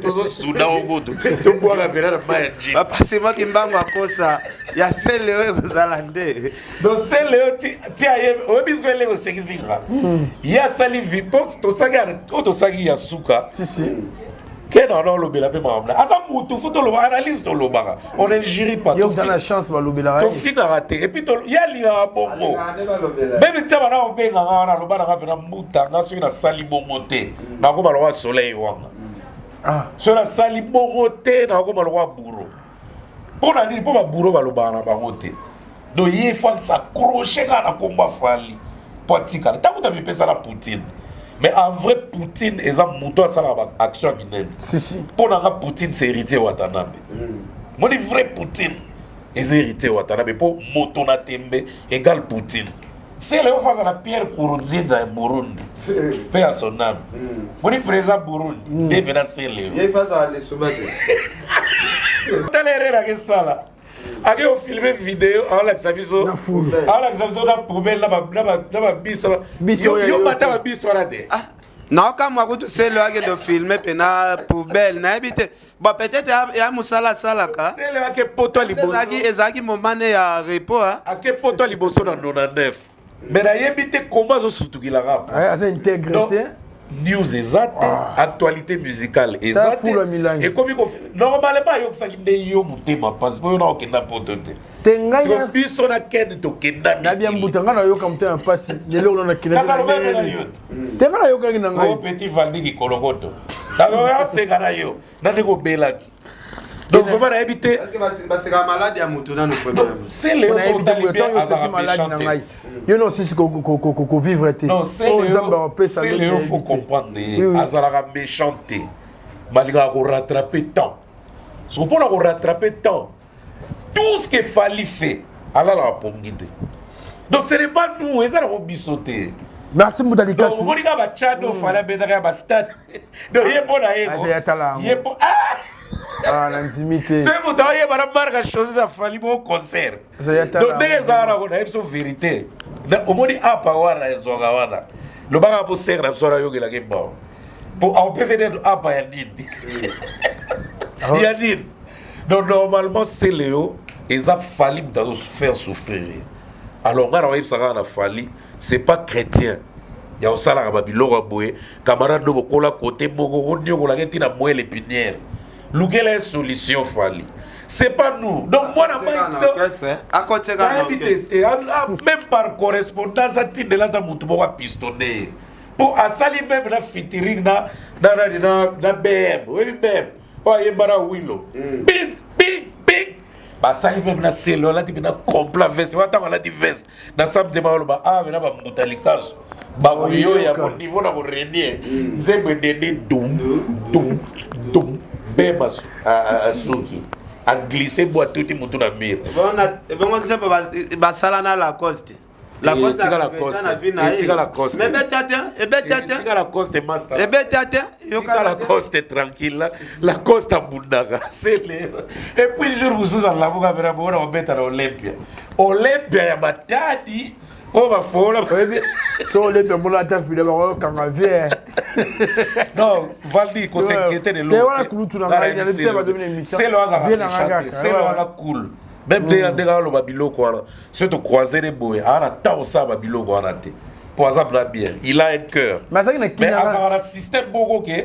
tozo suda ogoto to boga pena na maya ji papa sima kimbango akosa ya Céléo kozalande donc Céléo ti aye obisko le ko sekizinga ya sali vipos to sagi ya suka si Quel en a l'obéla pe mamla. Asa mutu photo lo analyse to lo baga. On ne jury pas. Yo dans la chance va l'obéla. To fin raté et puis to ya li a bongo. Même tia bana obenga na lo bana ka na muta na so na sali bongo te. Na ko ba lo soleil wanga. Ah, so na sali bongo te na ko ba lo buro. Pona ni po ba buro ba lo bana bango te. Do ye faut s'accrocher na combat fali. Potika. Tant que tu pesa la Poutine. Mais en vrai, Poutine est un mouton à sa action guinéenne. Si. Pour nous, Poutine, c'est hérité Watanabe. Moi, le vrai Poutine est hérité Watanabe. Pour Motona Tembe égale Poutine. C'est le face à la Pierre Kourounzi de Burundi. Paix à son âme. Moi, le président Burundi, Devena Sélé. Il est face à les soumettre. T'as l'air de ça là. Avec au filmer vidéo, Alex Abiso, Alex Abiso na poubelle na bisa. Yo mata ma biso là de. Ah, non quand moi tu sais le de filmer pena poubelle na habite. Bon peut-être ya musala sala ka. C'est le que poto liboso. Ezaki moment ya repos hein. A que poto liboso na 99. Mais na yebite comment zo sutukila rap. Ah, c'est intégrité. News exacte, actualité musicale exacte. Et comme normalement yo ça qui yo mutema parce que yo na okenda potote. Tenganya biso na ken to kenda na bien mbutanga na yo comme un passe. Lelo na kenda. Tengana yo kaki na ngai. O petit Valdi ki kolokoto. D'accord, c'est kana yo. Na ndeko belaki. Donc faut pas habiter parce que malade ya mutu na no problème. C'est les autres malade na ngai. You know, si qu'on vivre était. Non, c'est le faut comprendre. Azalaka méchanté. Malgré qu'on rattrape tant. so pour la rattraper temps tout ce qu'il fallait faire ala la pongide donc ce n'est pas nous et ça la bisoter. Merci Moudalika. Donc, on dit que Tchado fallait mettre un stade. Donc, il est bon à il est bon. Ah, l'intimité. C'est pour toi, il y a une marque chose qui a fallu au concert. Donc, dès que ça a une vérité, au moins, il y a pas de choses. Le baga pour serre, la soirée, il y a une chose. Pour empêcher d'être à pas, il y a une. Donc, normalement, c'est Léo, ils ont fallu de faire souffrir. Alors, on a fallu. C'est pas chrétien. Il y a aussi la Babylone boye camarade de kola côté mogo on dit qu'on a été na moelle épinière. Quelle est solution fali. C'est pas nous. Donc moi na à côté même par correspondance à titre de la mutu boka pistonner. Pour asali même na featuring na BM. Oui BM. Oh yembara wilo. Big basali même na selo la tibina complet veste wata wala di veste na samedi ma ba na ba mutalikazo ba yo ya bon niveau na renier nzembe dede dum bemas a suki a glisser boîte tout mutu na mire bon nzembe basala na la coste. La coste la coste. Mais la coste master. La coste tranquille. La coste à Bundaga. C'est et puis jour vous à la boga vera bona on beta Olympia. Olympia ya batadi. Oh ma folle. So Olympia mon attaque finalement quand on vient. Non, Valdi ko s'inquiéter de l'eau. C'est le hasard. C'est le hasard cool. Même des gars le babilo quoi c'est de croiser les boys ana ta ça babilo quoi naté pour exemple là bien il a un cœur mais un système beaucoup qui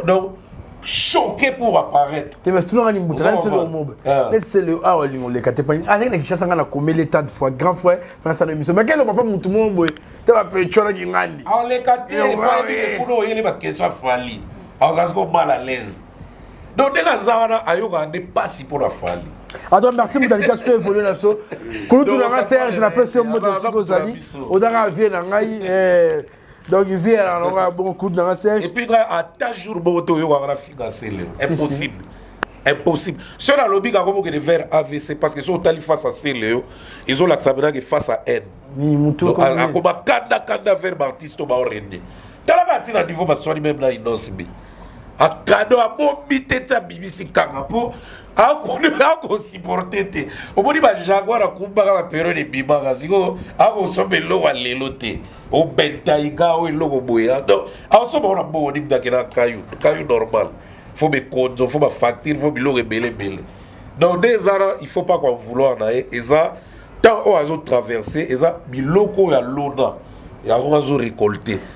donc choqué pour apparaître tu mais tout le monde c'est le mob c'est le ah on les katepani avec les chassa na comme l'état de fois grand frère France na mission mais quel papa mutu mo boy tu vas peut chola ngandi on les katepani pour il est question fali on ça se mal à l'aise donc des gars ayoka n'est pas si pour la fali. Alors merci Moudalika tu évoluer là so. Quand tu n'as Serge la pression mode Sigozali, odara vient na ngai donc il vient là on a beaucoup de Serge. Et puis à ta jour boto yo va financer impossible. Impossible. Sur la lobby ga comme que de vers AVC parce que sur tali face à Célio, ils ont l'accepté que face à N. Ni muto comme kada vers artiste ba orende. Tala ba tina niveau ba soirée même là inosbi. A cadeau a bon bité ta BBC kangapo a ko supporter te o boni ba jaguar a kumba ka période de biba ga ziko a ko sobelo wa lelote o bentaiga o logo boya donc a so ba na bo ni dakina kayu normal faut be compte faut ba facture faut bi logo belé donc des ara il faut pas qu'on vouloir na et ça tant o azo traverser et ça biloko ya lona.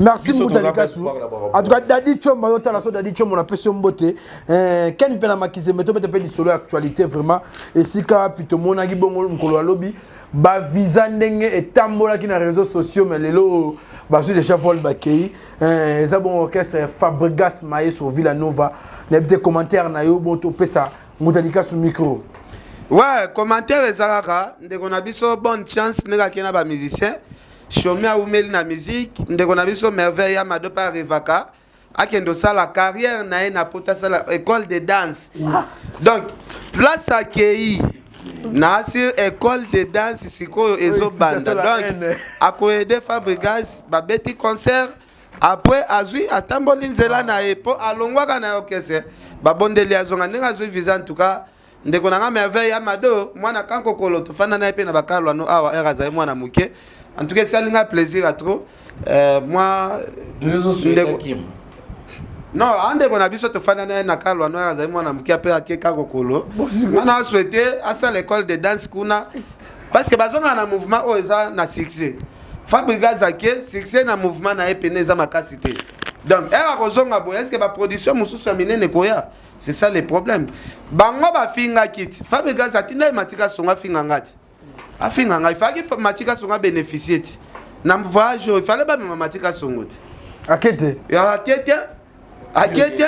Merci Moudalika. En tout cas, Dadi Chomba, Dadi Chomba, on a fait son beauté. Ken Penamakise, mais tu peux te solo actualité vraiment. Et si quand tu mon agi bon mkolo lobby, ba visa ndenge et tambola qui na réseaux sociaux mais lelo ba sur les chefs vol bakei. Ça bon orchestre Fabregas Maé sur Villanova. Les petits commentaires na yo bon topé ça Moudalika sur micro. Ouais, commentaire ezalaka ndeko na biso bonne chance ndeka kena ba musicien. Chomia oumeli na musique ndeko na biso merveille ya madopa revaka akendo sala carrière na na pota sala école de danse. Donc place accueilli na sur école de danse siko ezo banda donc akoede Fabregas ba beti concert après azui atamboli nzela na epo alongwaka na orchestre ba bondeli azonga ndinga azui visa en tout cas ndeko na merveille ya mado mwana kanko kolo tofana na epe na bakalwa no awa eraza mwana muke. En tout cas, ça a plaisir à trop. Moi, non, on a vu ce phénomène à Nakalo, on a vu à Kekakolo. On a souhaité à l'école de danse kuna parce que on a un mouvement où ils ont un succès. Fabregas Zake, succès dans mouvement na épéné za makasité. Donc, est-ce que la production musu féminine ne koya? C'est ça le problème. Bango ba finga kit. Fabregas atina matika songa finga ngati. Afinga il fallait que matika songa bénéficier. Na voyage, il fallait pas matika songa. Akete. Akete.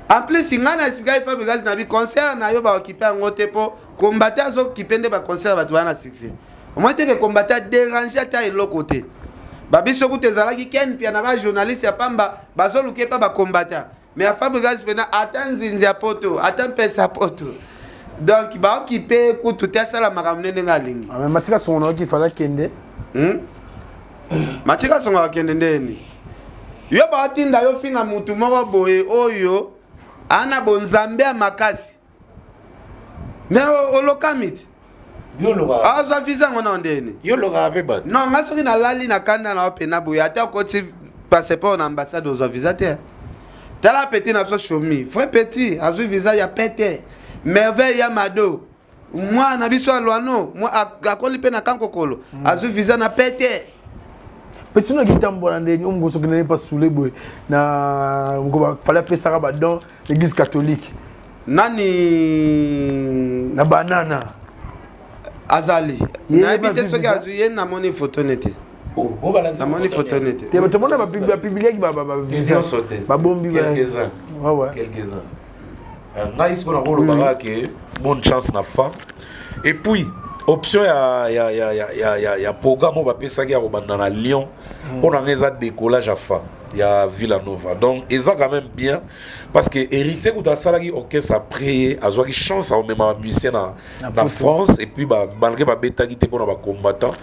En plus, il y a des Fabregas na bi concert na yo ba occuper ngote po combattre zo kipende ba concert ba tuana succès. Au moins que combattre déranger ta l'autre côté. Babiso ku tezala ki ken pia na ba journaliste ya pamba bazoluke pa ba combattre. mais à Fabregas pena attend zinzia poto attend pesa poto donc ba occupé ku tout ça la makamne ngalingi mais matika songo qui fallait kende matika songo kende ndeni yo ba tinda yo finga mutu moko boye oyo ana bonzambe makasi mais olokamit yoloka aza visa ngona ndeni yoloka beba non ngasoki na lali na kanda na pena boye ata koti passeport na ambassade aux visa te tala petit na so chomi vrai petit azu visa ya pete merveille ya mado moi na biso alwano moi akoli pe na kankokolo azu visa na pete petit no kitambola ndeni umgoso kinene pas soulé boy na ngoba fallait pesa ba dans l'église catholique nani na banana azali na ebite soki azu ye na moni photo nete na moni photo nete te to mona ba publier ba vision sauté ba bombi ba quelques-uns ouais quelques-uns ngai siko na rolo baka ke bonne chance na fa et puis option ya programme ba pesa ya robanda na Lyon pour un décollage à fa ya Villanova donc ils ont quand même bien parce que héritier kuta salaki orchestre après azwaki chance à même musicien na France et puis malgré ba betaki te pour na ba combattant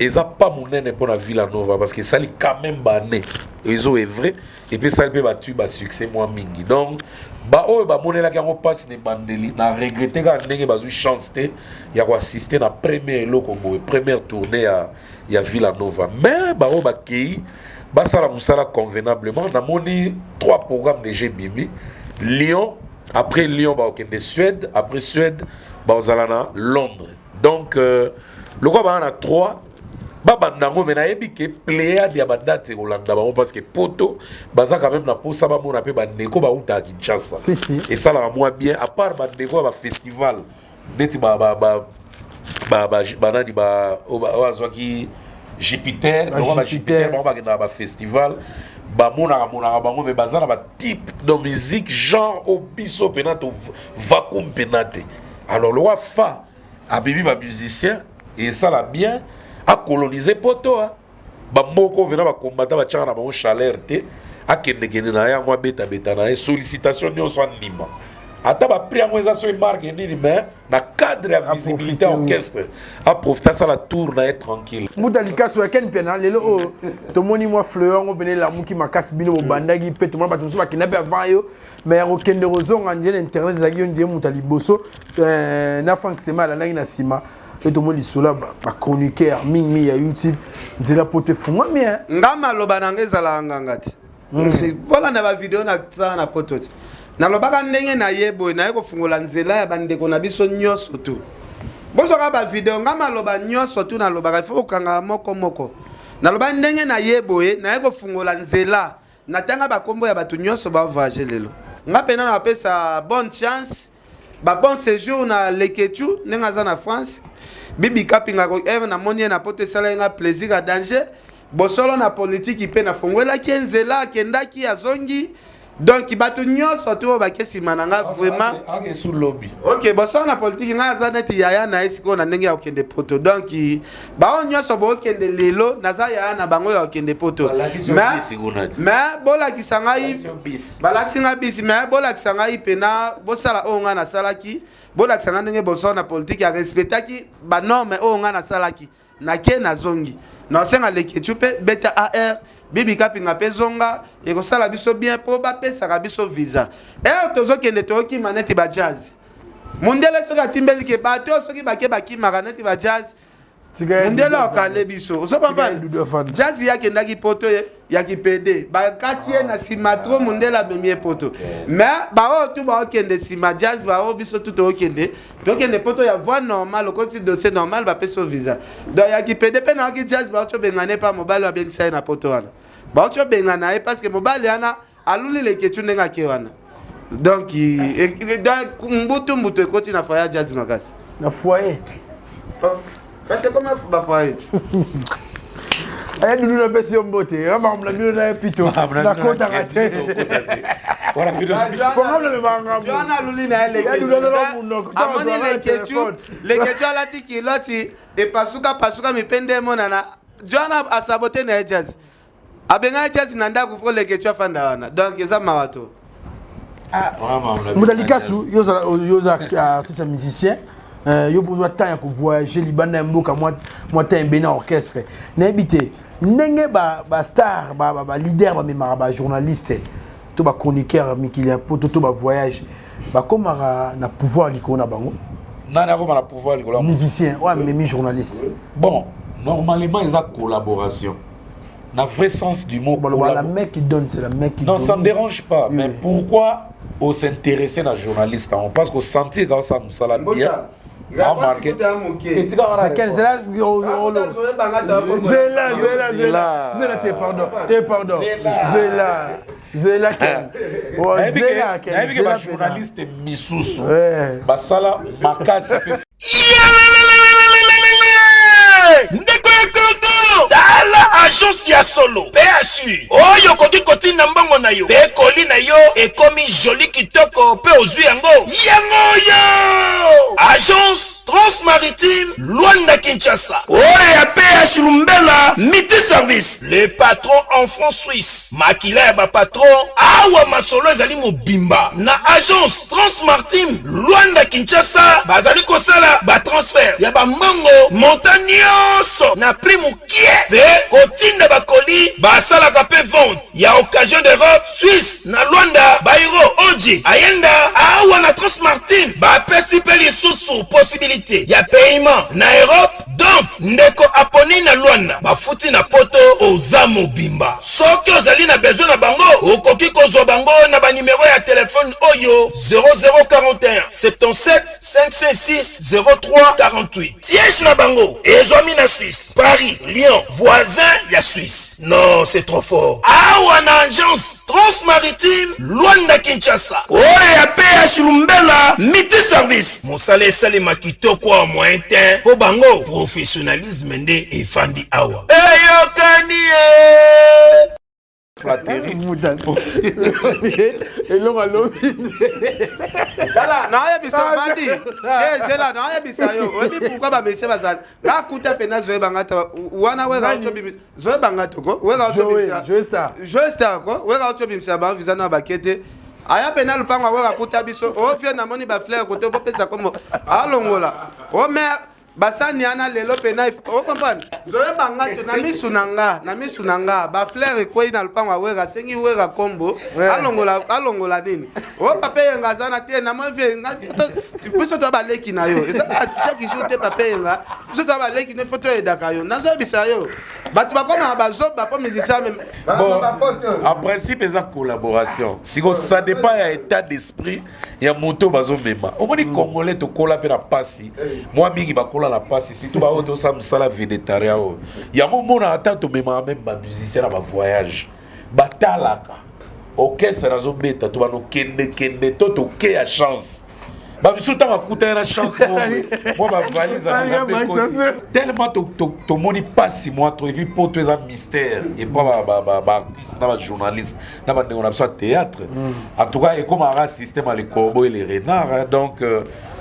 ils ont pas monnaie pour la Villanova parce que ça li quand même bané ils ont vrai et puis ça peut battu ba succès moi mingi donc ba o ba monnaie la kango passe ne bandeli na regretter ka ndenge bazui chance te ya ko assister na première loko boy première tournée ya Villanova mais ba o ba kei ba sala musala convenablement na moni 3 programmes de Bimi Lyon après Lyon ba okende Suède après Suède ba ozalana Londres donc le quoi ba na 3 baba nango mena yebi ke player dia badate kolanda bango parce que poto baza quand même na posa ba mona pe ba ndeko ba uta Kinshasa si et ça la moi bien à part ba ndeko ba festival neti ba nani ba oazwaki Jupiter ba Jupiter ba festival ba mona bango mais baza na ba type de musique genre obiso penato vacuum penate alors le fa a bibi ba musicien et ça la bien a colonisé poto ba moko vena ba combattant ba tchana ba chaleur te a kende na ya ngwa beta na sollicitation nyonso anima ata ba prix en eza so marque ni mais na cadre ya visibilité orchestre a profiter ça la tour na être tranquille mutalika so ken pena lelo to moni moi fleur ngo bene la muki makasi bino bandagi pe to mona bato so ba kinabe avant yo mais o kende rozonga ngene internet zaki yo ndiye mutaliboso na Frank Sema la na sima et tout le monde isola ba chroniqueur mingi ya YouTube nzela pote fuma bien ngama loba nangeza la ngangati voilà na ba vidéo na tsana na pototi na lobaka ndenge na yebo na yeko fungola nzela ya bandeko na biso nyoso tu bosoka ba vidéo ngama loba nyoso tu na lobaka ifo kanga moko na loba ndenge na yebo na yeko fungola nzela na tanga ba kombo ya batu nyoso ba voyager lelo ngapena na pesa bonne chance ba bon séjour na Leketu nenga za na France bibi kapinga ko na moni na pote sala nga plaisir à danger bosolo na politique pe na fongola kenzela kendaki azongi donc batu nyoso to ba kesima nga vraiment ake sous lobby OK bosolo na politique nga za neti yaya na esiko na ndenge ya okende poto donc ba nyoso bo okende lelo na za yaya na bango ya okende poto mais bola kisanga yi balaksinga bisi mais bola kisanga yi pena bosala onga na salaki bola kisanga ndenge bosolo na politique ya respectaki ba norme onga na salaki na ke na zongi na senga Leketu pe beta AR bibi kapinga pe zonga e ko sala biso bien po ba pesa ka biso visa tozo kende toki maneti ba jazz mundele soka timbeli ke bato soki ba ki maraneti ba jazz mundele okale biso so comprendre jazz ya kenda ki poto ya ki PD ba katie na simatro mundele memie poto mais ba o tu ba okende sima jazz ba o biso tout okende poto ya voix normal ko si dossier normal ba peso visa donc ya ki PD pe na ki jazz ba o bengane pa mobile ba bengisa na poto wana ba o bengana e parce que mobile yana aluli Leketu ndenga ke wana donc mbutu ekoti na foyer jazz makasi na foyer parce que comment ba foyer aya dudu na pesi mbote kama mna mino na pito na kota kate wala video programme le banga Joana luli na Leketu amoni Leketu alati kiloti e pasuka mipende monana Joana asabote na jazz abenga jazz na ndaku ko Leketu afanda wana donc eza mawato Moudalikasu, yo artiste musicien. Yo besoin temps pour voyager Liban mboka moi temps bena orchestre. N'habité. Nenge ba star ba leader ba memara ba journaliste. To ba chroniqueur mikili po to ba voyage. Ba komara na pouvoir likona bango. Nana ko na pouvoir likona. Musicien, ouais mais journaliste. Bon, normalement ils ont collaboration. Dans le vrai sens du mot. La mec qui donne, c'est la mec qui donne. Non, ça ne dérange pas. Oui, mais pourquoi on s'intéresser à journaliste? Parce qu'on sentit quand ça nous a bien. C'est journaliste Missous. Basala Makasi. Tala agence ya solo PSU oyo koki kotinda mbongo na yo pe koli na yo ekomi joli kitoko pe ozwi yango yo agence transmaritime Luanda Kinshasa oyo ya PSU Lumbela Miti Service le patron en francs suisse makila ya ba patron awa masolo ezali mobimba na agence transmaritime Luanda Kinshasa bazali kosala ba transfert ya ba mbongo montagnons na prix mukie pe kotinda bakoli basalaka pe vente ya occasion d'Europe Suisse na Luanda bairo oji ayenda awa na Transmartine bapesi pe lisusu possibilité ya paiement na Europe donc ndeko aponi na Luanda bafuti na poto oza mobimba soki ozali na besoin na bango okoki kozwa bango na ba numéro ya téléphone oyo 0041 77 556 03 48 siège na bango ezwami na Suisse Paris Lyon voisin ya Suisse. Non, c'est trop fort. Awa na agence Transmaritime Luanda Kinshasa. Oya PH Lumbela Miti Service. Mosale sale makito kwa moyen temps. Po bango professionnalisme nde efandi awa. Eyo kanie. Flatterie. Et l'homme à l'homme. Dala, na ya biso bandi. C'est là, na ya biso yo. Odi pourquoi ba mese bazal. Na kuta pena zoe bangata. Wana we ga oto bimi. Zoe bangata ko. We ga oto bimisa. Joesta ko. We ga oto bimisa ba visa na bakete. Aya pena lupanga we ga kuta biso. O fie na moni ba fleur kote po pesa komo. Alongola. O mer basani ana lelo pena o comprendre zoe bangato na misunanga ba fleur ekoi na lupango wega sengi wega kombo alongola nini o papa yenga zana te na move nga puso to ba leki na yo eza chaque jour te papa yenga puso to ba leki ne photo edaka yo nazo bisa yo batu bakoma bazo ba po musicien même bon en principe eza collaboration siko ça dépend ya état d'esprit ya moto bazo mema omoni congolais to kola pe na pasi moi mingi bakola la passe ici tout auto ça musala végétarien ya mona ata to mema même ba musicien na ba voyage batalaka orchestre nazo beta to bano kende to ke ya chance ba biso ta makuta na chance moi ba valise na bekoti tellement to moni passe moi to vu pour tous un mystère et pas ba artiste na ba journaliste na ba ndeko na biso théâtre en tout cas et comme un système à les corbeaux et les renards donc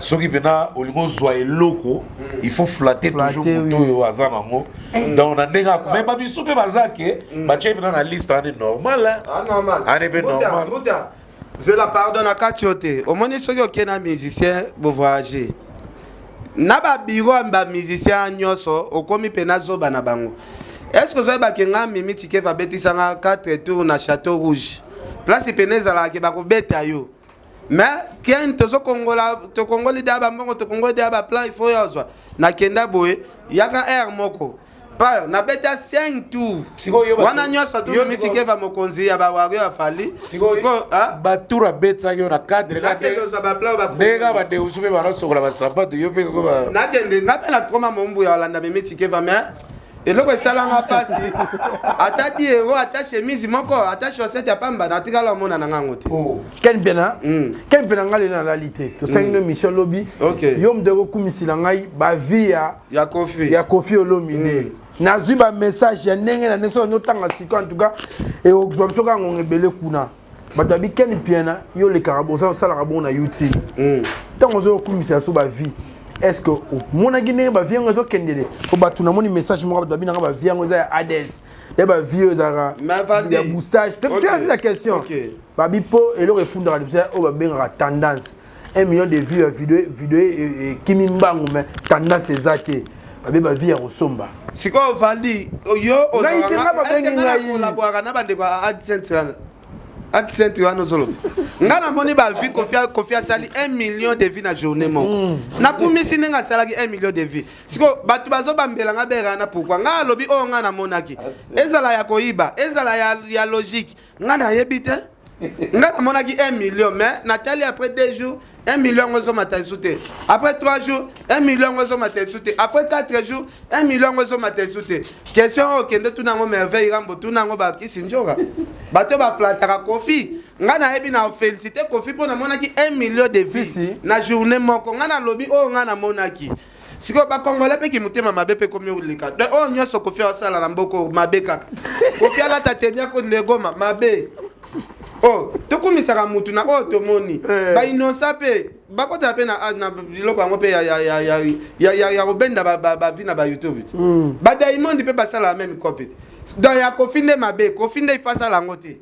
ce qui vient au lieu de loco, il faut flatter toujours le hasard. Donc on a des gars, mais babi soupe bazake, bache vient dans la liste normal. Ah normal. Ah n'est pas normal. Je la pardonne à Katiote. Au moins ceux qui sont musiciens pour voyager. Naba biro amba musicien nyoso, okomi penazo banabango. Est-ce que vous avez bakenga mimi tike va betisanga 4 tours na Château Rouge? Place peneza la ke bako beta yo. Mais quand tozo kongola to kongoli daba mbongo to kongoli daba plan il faut yozwa na kenda boye yaka air moko pa na beta 5 tours wana nyoso to mitike va mokonzi ya ba wari afali siko batura beta yo na cadre ka te zo ba plan ba nega ba de usume ba sokola ba sapato yo pe ko ba na tende ngapela troma mombu ya Holanda be mitike va mais et loko esalanga pasi ata diero ata chemise moko ata chaussette ya pamba na tika la mona na ngango te ken pena ngale na réalité to c'est une mission lobby yom de kokumisila ngai ba via ya kofi olomine nazwi ba message ya ndenge na neso no tanga siko en tout cas et obso ka ngebele kuna bato bi ken pena yo le karabo ça la rabon na YouTube tango zo kokumisila so ba vie est-ce que mon Guinée va venir aux Kendele pour battre mon message moi va venir aux Hades et va vieux dans la moustache tu as la question Babipo et le refondera au va bien tendance 1 million de vues vidéo et Kimimbangu mais tendance exacte babi va vivre au somba c'est quoi Valdi yo on va collaborer na bande kwa AdSense wana zolo ngana moni ba vie Koffi sali 1 million de vues na journée moko na kumisi ninga salaki 1 million de vues siko batu bazo bambela nga berana pourquoi nga lobi o ngana monaki ezala ya koiba ezala ya logique ngana yebite ngana monaki 1 million mais Nathalie après 2 jours 1 million ozo matin souté après 3 jours 1 million ozo matin souté après 4 jours 1 million ozo matin souté question okende tuna ngo merveille rambo tuna ngo ba kisinjoka bato ba flataka Koffi ngana yebi na féliciter Koffi pona monaki 1 million de vues na journée moko ngana lobi o ngana monaki siko ba congolais pe ki mutema mabe pe komi ulika de o nyoso Koffi asala na mboko mabe kaka Koffi ala tatenia ko negoma mabe oh tokumisaka mutu na o tomoni ba inosa pe bakota pe na biloko yango pe ya robenda ba vi na ba YouTube ba Diamond pe basala même copie donc ya Koffi nde mabe Koffi nde ifasa la ngote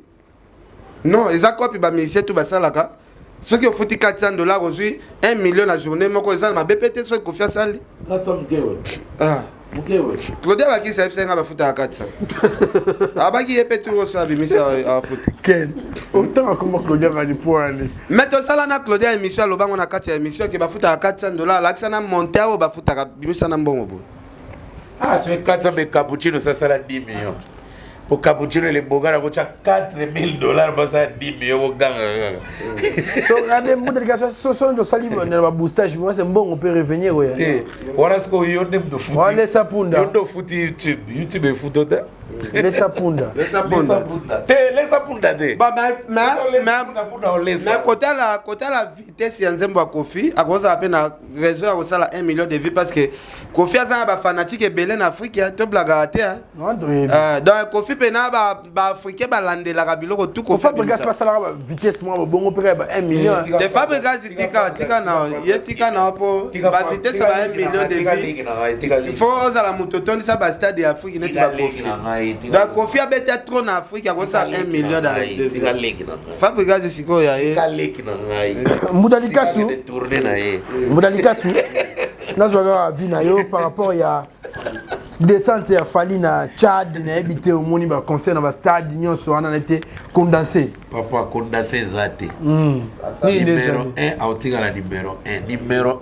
non eza copie ba musicien tout basalaka soki ofuti $400 aujourd'hui 1 million la journée moko eza mabe pete soki Koffi asali Claudia baki sa FCNga bafuta 400 abaki yepe tout so abimisa a foot Ken autant comme Claudia va poani mais to sala na Claudia émission lobango na kati ya émission ke bafuta $400 lakisa na monter o bafuta bimisa na mbongo bo so 400 mais cappuccino ça sala 10 millions pour cappuccino les bogara ko cha $4,000 basa 10 millions au gang so regardez mon délégation so de sali na ba boostage moi c'est bon on peut revenir ouais voilà ce que yo dem de foot voilà ça punda yo do foot YouTube et foot de laisse punda bah mais côté la vitesse ya nzembo Koffi akoza pe na réseau ya kosala 1 million de vues parce que Koffi azanga ba fanatique ebele na Afrique to blaga te donc Koffi pe na ba africain ba landela biloko tout Koffi Fabregas pas sala vitesse moi bongo pe ba 1 million de Fabregas tika na yetika na po ba vitesse ba 1 million de vues il faut osala mototondi sa ba stade ya Afrique neti ba Koffi donc Koffi a bête trop en Afrique a ça 1 million de Fabregas siko ya Mudalikasu nazoga vina yo par rapport ya descente ya fali na Tchad na habité au moni ba concert na ba stade nyonso wana na été condensé papa condensé zate numéro 1 autika la numéro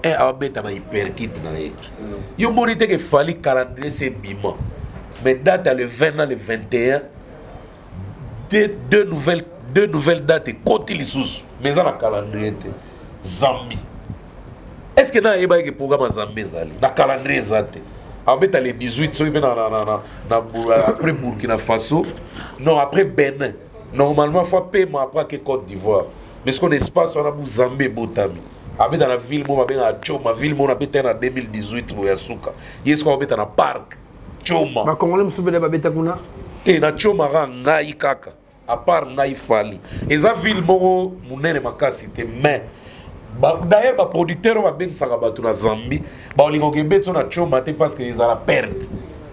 1 a beta ba hyperkit na ye yo monite que fali calendrier c'est bima mais date le 20 le 21 deux nouvelles dates et côté les sous mais ça la calendrier Zambie est-ce que na yeba que programme Zambie zali na calendrier zate abeta les 18 so na après Burkina Faso non après Bénin normalement faut paiement après que Côte d'Ivoire mais ce qu'on espace on a bu Zambie botami abeta na ville mo ba Choma ville mo na beta na 2018 mo ya suka yesko ko abeta na parc Choma ba Congolais musubele ba beta kuna te na Choma ra ngai kaka à part ngai fali eza ville mo munene makasi te mais d'ailleurs ba producteur ba ben saka batu na Zambie ba olingo kebeto na Choma te parce que ils ont la perte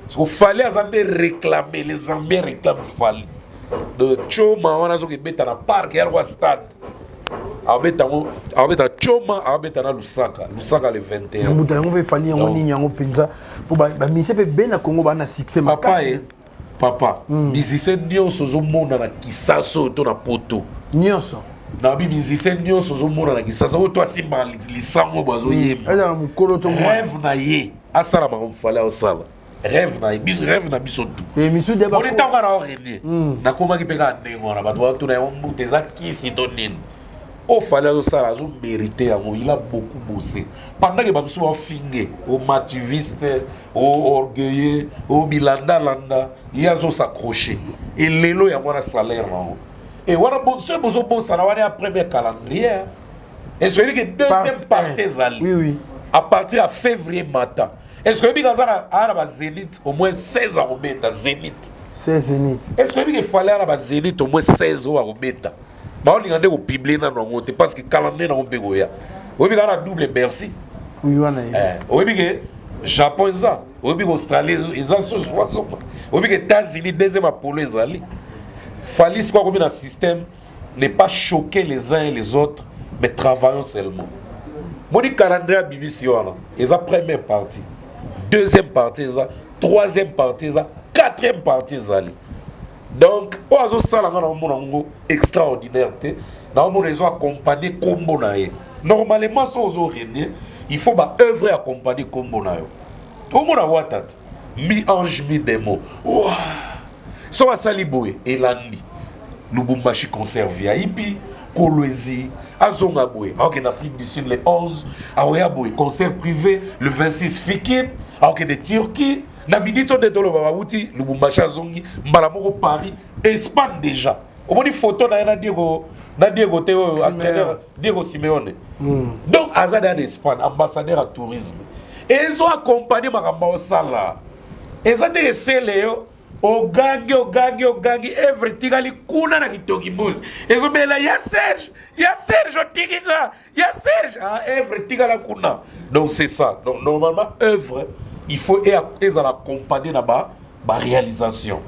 parce qu'il fallait azande réclamer les Zambiens réclament fali de Choma wana zo kebeta na parc ya roi stade abeta Choma abeta na Lusaka le 21 muta yango be fali yango nini yango penza po ba mise pe ben na Congo ba na succès makasi papa musicien nyonso ozomona na Kisaso to na poto nyonso na bi musicien nyonso ozomona na Kisaso o to asimba lisango bazoyemba eza na mukolo to rêve na ye asala makomfala osala rêve na biso tout et misu de ba on est encore à René na koma ki peka ndengo na bato bato na yombu teza kisi to nini o fallait osala azo mériter yango il a beaucoup bossé pendant que babiso ba finge au mativiste au orgueilleux au bilanda landa il a s'accrocher et lelo ya wana salaire nango et wana bon ce bozo bon ça na wana premier calendrier et ce que deuxième partie zali oui à partir de février matin est-ce que bien ça a ba Zénith au moins 16 ans au beta Zénith 16 Zénith est-ce que bien il fallait à ba Zénith au moins 16 ans au beta ba on ngande ko publier na nango te parce que calendrier na ngombe goya oui bien na double merci Oui, on a. Oui, que Japon, ça. Oui, que Australie, ils ont ce choix. Oui, que États-Unis, deuxième Apollo, ils ont. Fallait quoi comme un système, ne pas choquer les uns et les autres, mais travaillons seulement. Moi, je dis 42 BBC, ils ont première partie, deuxième partie, troisième partie, quatrième partie. Donc, on a ça extraordinaire. Ils ont accompagné Combo. Normalement, il faut œuvrer accompagner Combo. Comment on a mi-ange, mi-démon. So à Saliboé, Elandi, Lubumbashi conserve VIP, Kolwezi, Azongaboué, en Afrique du Sud le 11, Aoyaboué, concert privé le 26 Fikip, en de Turquie, Nabidito de Dolo Babouti, Lubumbashi Azongi, Mbalamoko Paris, Espagne déjà. Au moins, une photo n'a Diego Théo, entraîneur Diego Simeone. Donc, Azada d'Espagne, ambassadeur à tourisme. Et ils ont accompagné Maramba Sala. Ils ont intéressé Léo. Ogangi, everything ali kuna na kitoki boss. Ezo bela ya Serge otikinga, ya Serge, everything ala kuna. Donc c'est ça. Donc normalement œuvre, il faut les accompagner na ba réalisation.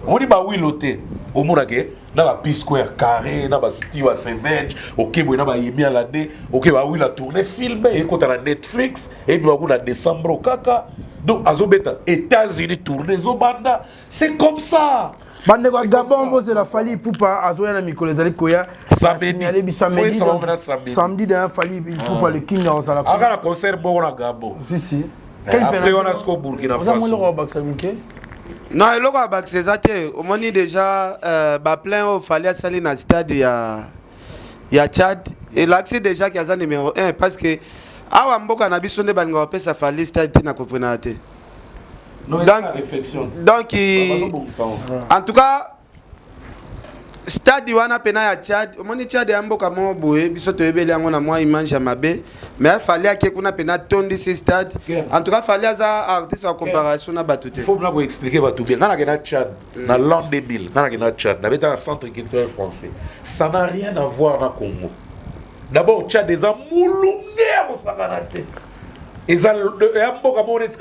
On dit ba wiloté, au monake, na ba P-square carré, na ba Steve Savage, OK bo na ba Yemi Alade, OK ba wila tourner film et quand na Netflix et puis ba na décembre au kaka. Donc, Azobeta, États-Unis tourné, Zobanda, c'est comme ça. Bande quoi, Gabon, c'est la Fali Poupa, Azoya Miko, les Alikoya. Samedi, samedi, d'un Fali Poupa, le King dans la. Aga la concert bon à Gabon. Si. Après, on a ce qu'on Burkina Faso. Non, il y a des choses. Au moins, déjà, plein au Fali à Saline à stade, il y a Tchad. Et l'accès déjà qui est numéro 1 parce que. Awa mboka na biso nde balinga pesa Fali stade na kopena te. Donc en tout cas stade wana pena ya Tchad, omoni Tchad ya mboka mo boye biso toyebeli yango na mwa image ya mabe, mais Fali ake kuna pena tondi ce stade. En tout cas Fali aza artiste en comparaison na bato te. Il faut bien vous expliquer bato bien. Ngana na Tchad, na l'an 2000, ngana na Tchad, na beta centre culturel français. Ça n'a rien à voir na Congo. D'abord, Tchad des amoulungés au Sakanate. Ils ont un peu de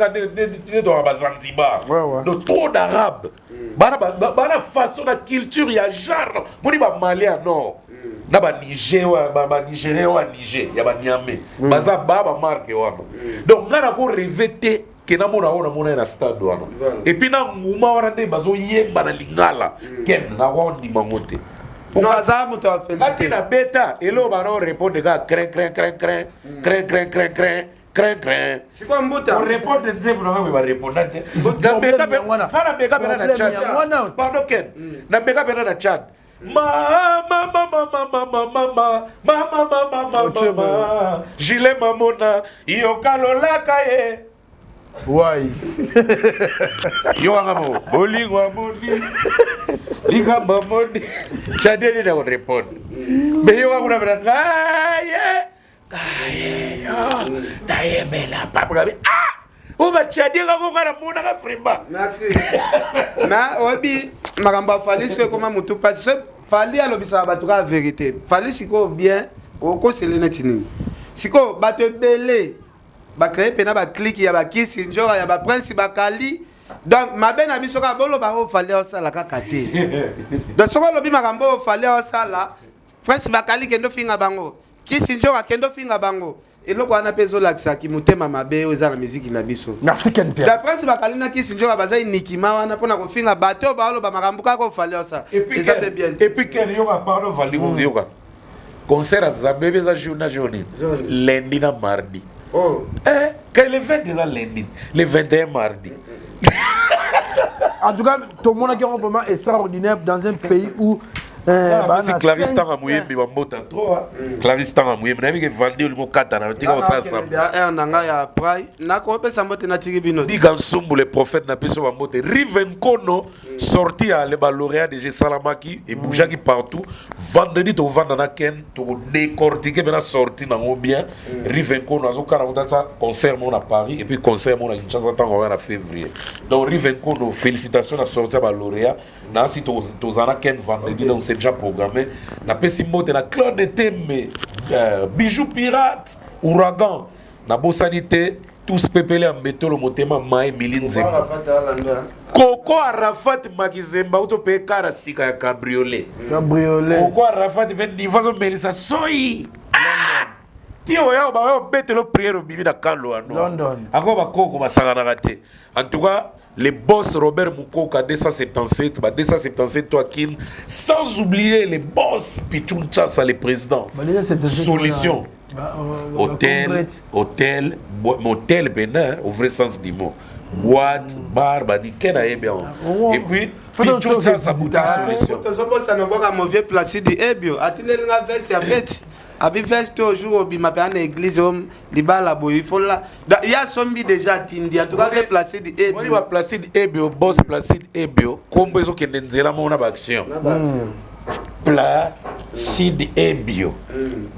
Zanzibar. De trop d'arabes. Bana façon de culture, il y a genre. Moi, je suis malien, non. Na ba Niger, Nigérien ou Niger, il y a Niamey. Baza baba marque wano. Donc, ngana ko revêter que na mona ona na stade wano. Et puis na nguma wana nde bazo yemba na lingala. Ken na wandi mangote. Non, ça m'a félicité. La bêta, et là, on répond de gars, crin. C'est quoi un bouton? On répond de Zeb, on va répondre. Pardon, Ken. Na beka bena na Tchad. Mama, gilet mamona, yokalola kaye. Ouais. Yo angamo, bolingwa moni. Liga mamoni. Tchadien ne répond. Mais yo anguna bena kaye yo. Daye bela papa. O ba Tchadien ko ngara mona ka frima. Merci. Na obi magamba Fali ce comment mutu parce Fali alobisa batuka la vérité. Fali siko bien oko selena tinini. Siko bato belé. Ba créer pena ba clique ya ba kisi njora ya ba prince ba kali. Donc mabe na biso ka bolo ba o Fali osala kaka te. Donc soko lobi makambo Fali osala prince ba kali kendo finga bango. Kisi njora kendo finga bango. Et là, on a besoin de mutema mabe oza na musique na biso. Merci Ken Pierre. D'après ce bakalina qui sinjora baza nikima wana pona ko finga bateau ba lo ba makambuka ko fallait ça. Et puis Ken yo ba parlo vali yo ka. Concert à Zambé za journée. Lundi na mardi. Oh. Quand le 20 déjà lundi, le 21 mardi. En tout cas, tout le monde a un moment extraordinaire dans un pays où c'est Clarisse Tangamouye mais bambota trop. Clarisse Tangamouye mais nami ke vandi le kata na tika ça ça. Ya nanga ya prai na ko pesa mbote na tiki bino. Diga nsumbu le prophète na peso bambote Rivenkono sorti à le lauréat de G Salamaki et bougaki partout. Vendredi to vanda na Ken to décortiquer bena sorti na bien. Rivenkono azoka na utata concert mon à Paris et puis concert mon à Kinshasa tango en février. Donc Rivenkono félicitations à sortir à lauréat. Na si to zana Ken vendredi donc c'est déjà programmé. Na pesi mbote na Claude Tembe, Bijou Pirate, Ouragan. na bosanité tous pepele en métaux le motema mai milinze Koko Arafat Makizemba auto pe kara sika ya cabriolet Koko Arafat ben nivazo melisa soyi Tio ya ba bete lo prière bibi na kalo ano London Ako ba koko ba sagana raté en tout cas les boss Robert Mukoka 277 bah 277 toi Kin sans oublier les boss Pichunchasa les présidents solution hôtel Bénin au vrai sens du mot boîte bar bani kena bien et puis Pichunchasa boutique solution ça ne voit pas mauvais Placide Ebio atile nga veste à fête abi veste au jour obima pe na église homme libala boy il faut là il y a sombi déjà tindi en tout cas Placide Ebio on va Placide Ebio boss Placide Ebio kombo ezo kende nzela mona ba action Placide Ebio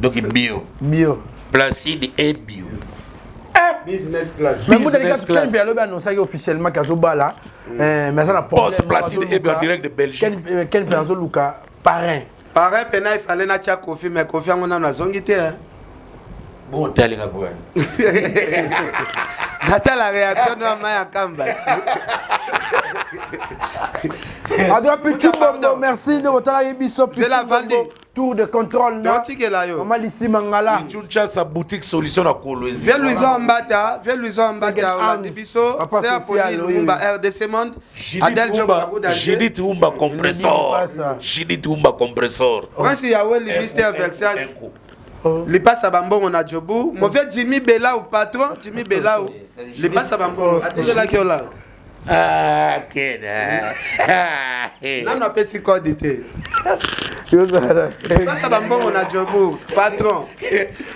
donc bio Placide Ebio business class mais vous avez bien le annoncé officiellement Kazobala mais ça n'a pas boss Placide Ebio en direct de Belgique quel Plazo Luka parrain Pareil, il fallait na tia Kofi, mais Kofi on a zongité. Bon, t'as les gars. Data la réaction de Maya Kamba. Merci de votre émission. C'est la Valdi. Tour de contrôle. Maman ici Mangala. Pichuncha sa boutique solution à Kolwezi. Viens Louison Mbata, on a dit biso, c'est à Poli Lumba RDC Monde. Adel Jidit Umba compressor. Jidit Umba compressor. Prince Yahweh le mystère Versailles. Les passe à Bambon on a Djobou. Mauvais Jimmy Bella ou patron, Jimmy Bella ou les passe à Bambon. Attendez là qui est là. Ah, Kena. Non, on peut s'y coordonner. Passe à Bambon on a Djobou, patron.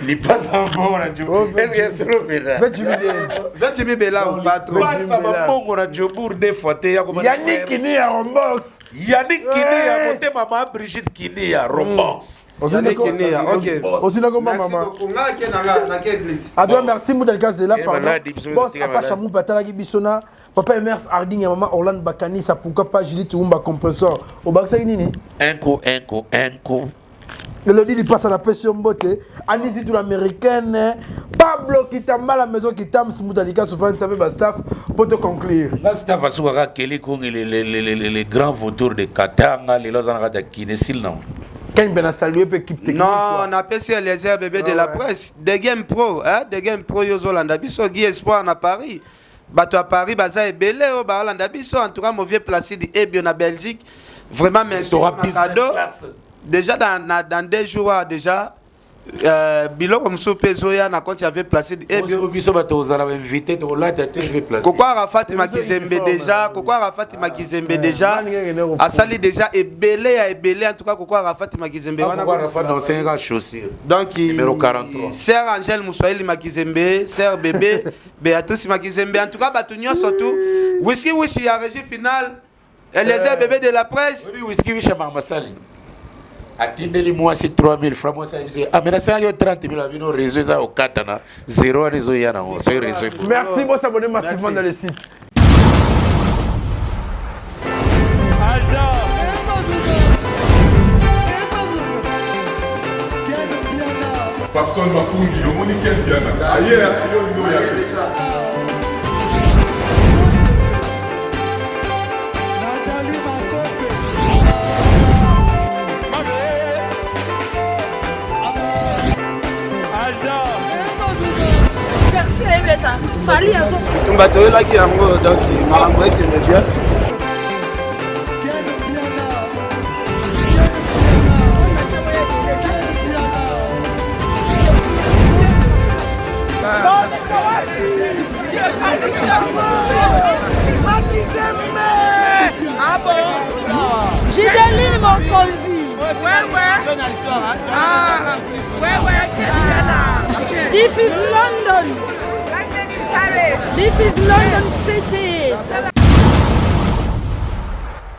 Les passe à Bambon on a Djobou. Est-ce que c'est Jimmy Bella ou patron. Passe à Bambon on a Djobou des fois. Yannick Kini à Rombox. Yannick Kini à monter maman Brigitte Kini à Rombox. Yannick Kini, ok. Aussi là comme maman. Merci Moudel Gazela pardon. Boss Apacha Mou Batala Gibisona. Papa Emers Harding et maman Orlando Bakani, ça pourquoi pas Julie Toumba compresseur. Au Baksa Nini. Un coup. Le dit passe à la pression beauté. Anisi tout l'américaine. Pablo qui t'a mal à la maison qui t'a mis Moudalika sur un savait staff pour te conclure. Là c'est à Soura Kelly les grands vautours de Katanga, les Lozana de Kinesil non. Quand bien salué équipe technique. Non, on appelle ça les airs bébés de la presse. Des Game Pro, hein, des Game Pro Yozolanda Biso Guy Espoir à Paris. Bato à Paris, Baza et Belé, au Barolanda Biso, en tout cas, mauvais Placide Ebio en Belgique. Vraiment, merci. Cadeau. Déjà, dans 2 jours, déjà, Bilo comme soupe Zoya, na compte, il y avait Placide Ebio. Pourquoi Arafat Makizembe déjà, pourquoi Arafat Makizembe déjà, Asali déjà, et Belé, en tout cas, pourquoi Arafat Makizembe. Pourquoi Arafat dans 5 chaussures. Donc, numéro 43. Sœur Angèle Moussoïli Makizembe, Sœur Bébé, Béatrice Makizembe, en tout cas, Batunion surtout. Whisky, à régie finale, et les bébés de la presse. Oui, Whisky, Mamasali. Attendez-moi, c'est 3 000 francs. Moi, ça dit, ah, mais ça, il y a 30 000 avis, réseau, ça, au Katana. 0 réseau, il y a un réseau. Merci, vous abonnez massivement dans le site. Personne m'a conduit, le monde est bien. Ailleurs, il y a Fali un peu. Bateau là qui est en haut, donc il m'a envoyé que le Dieu. Ah bon? J'ai des lignes mon conduit. Ouais. Ah, ouais. This is London. This is London City.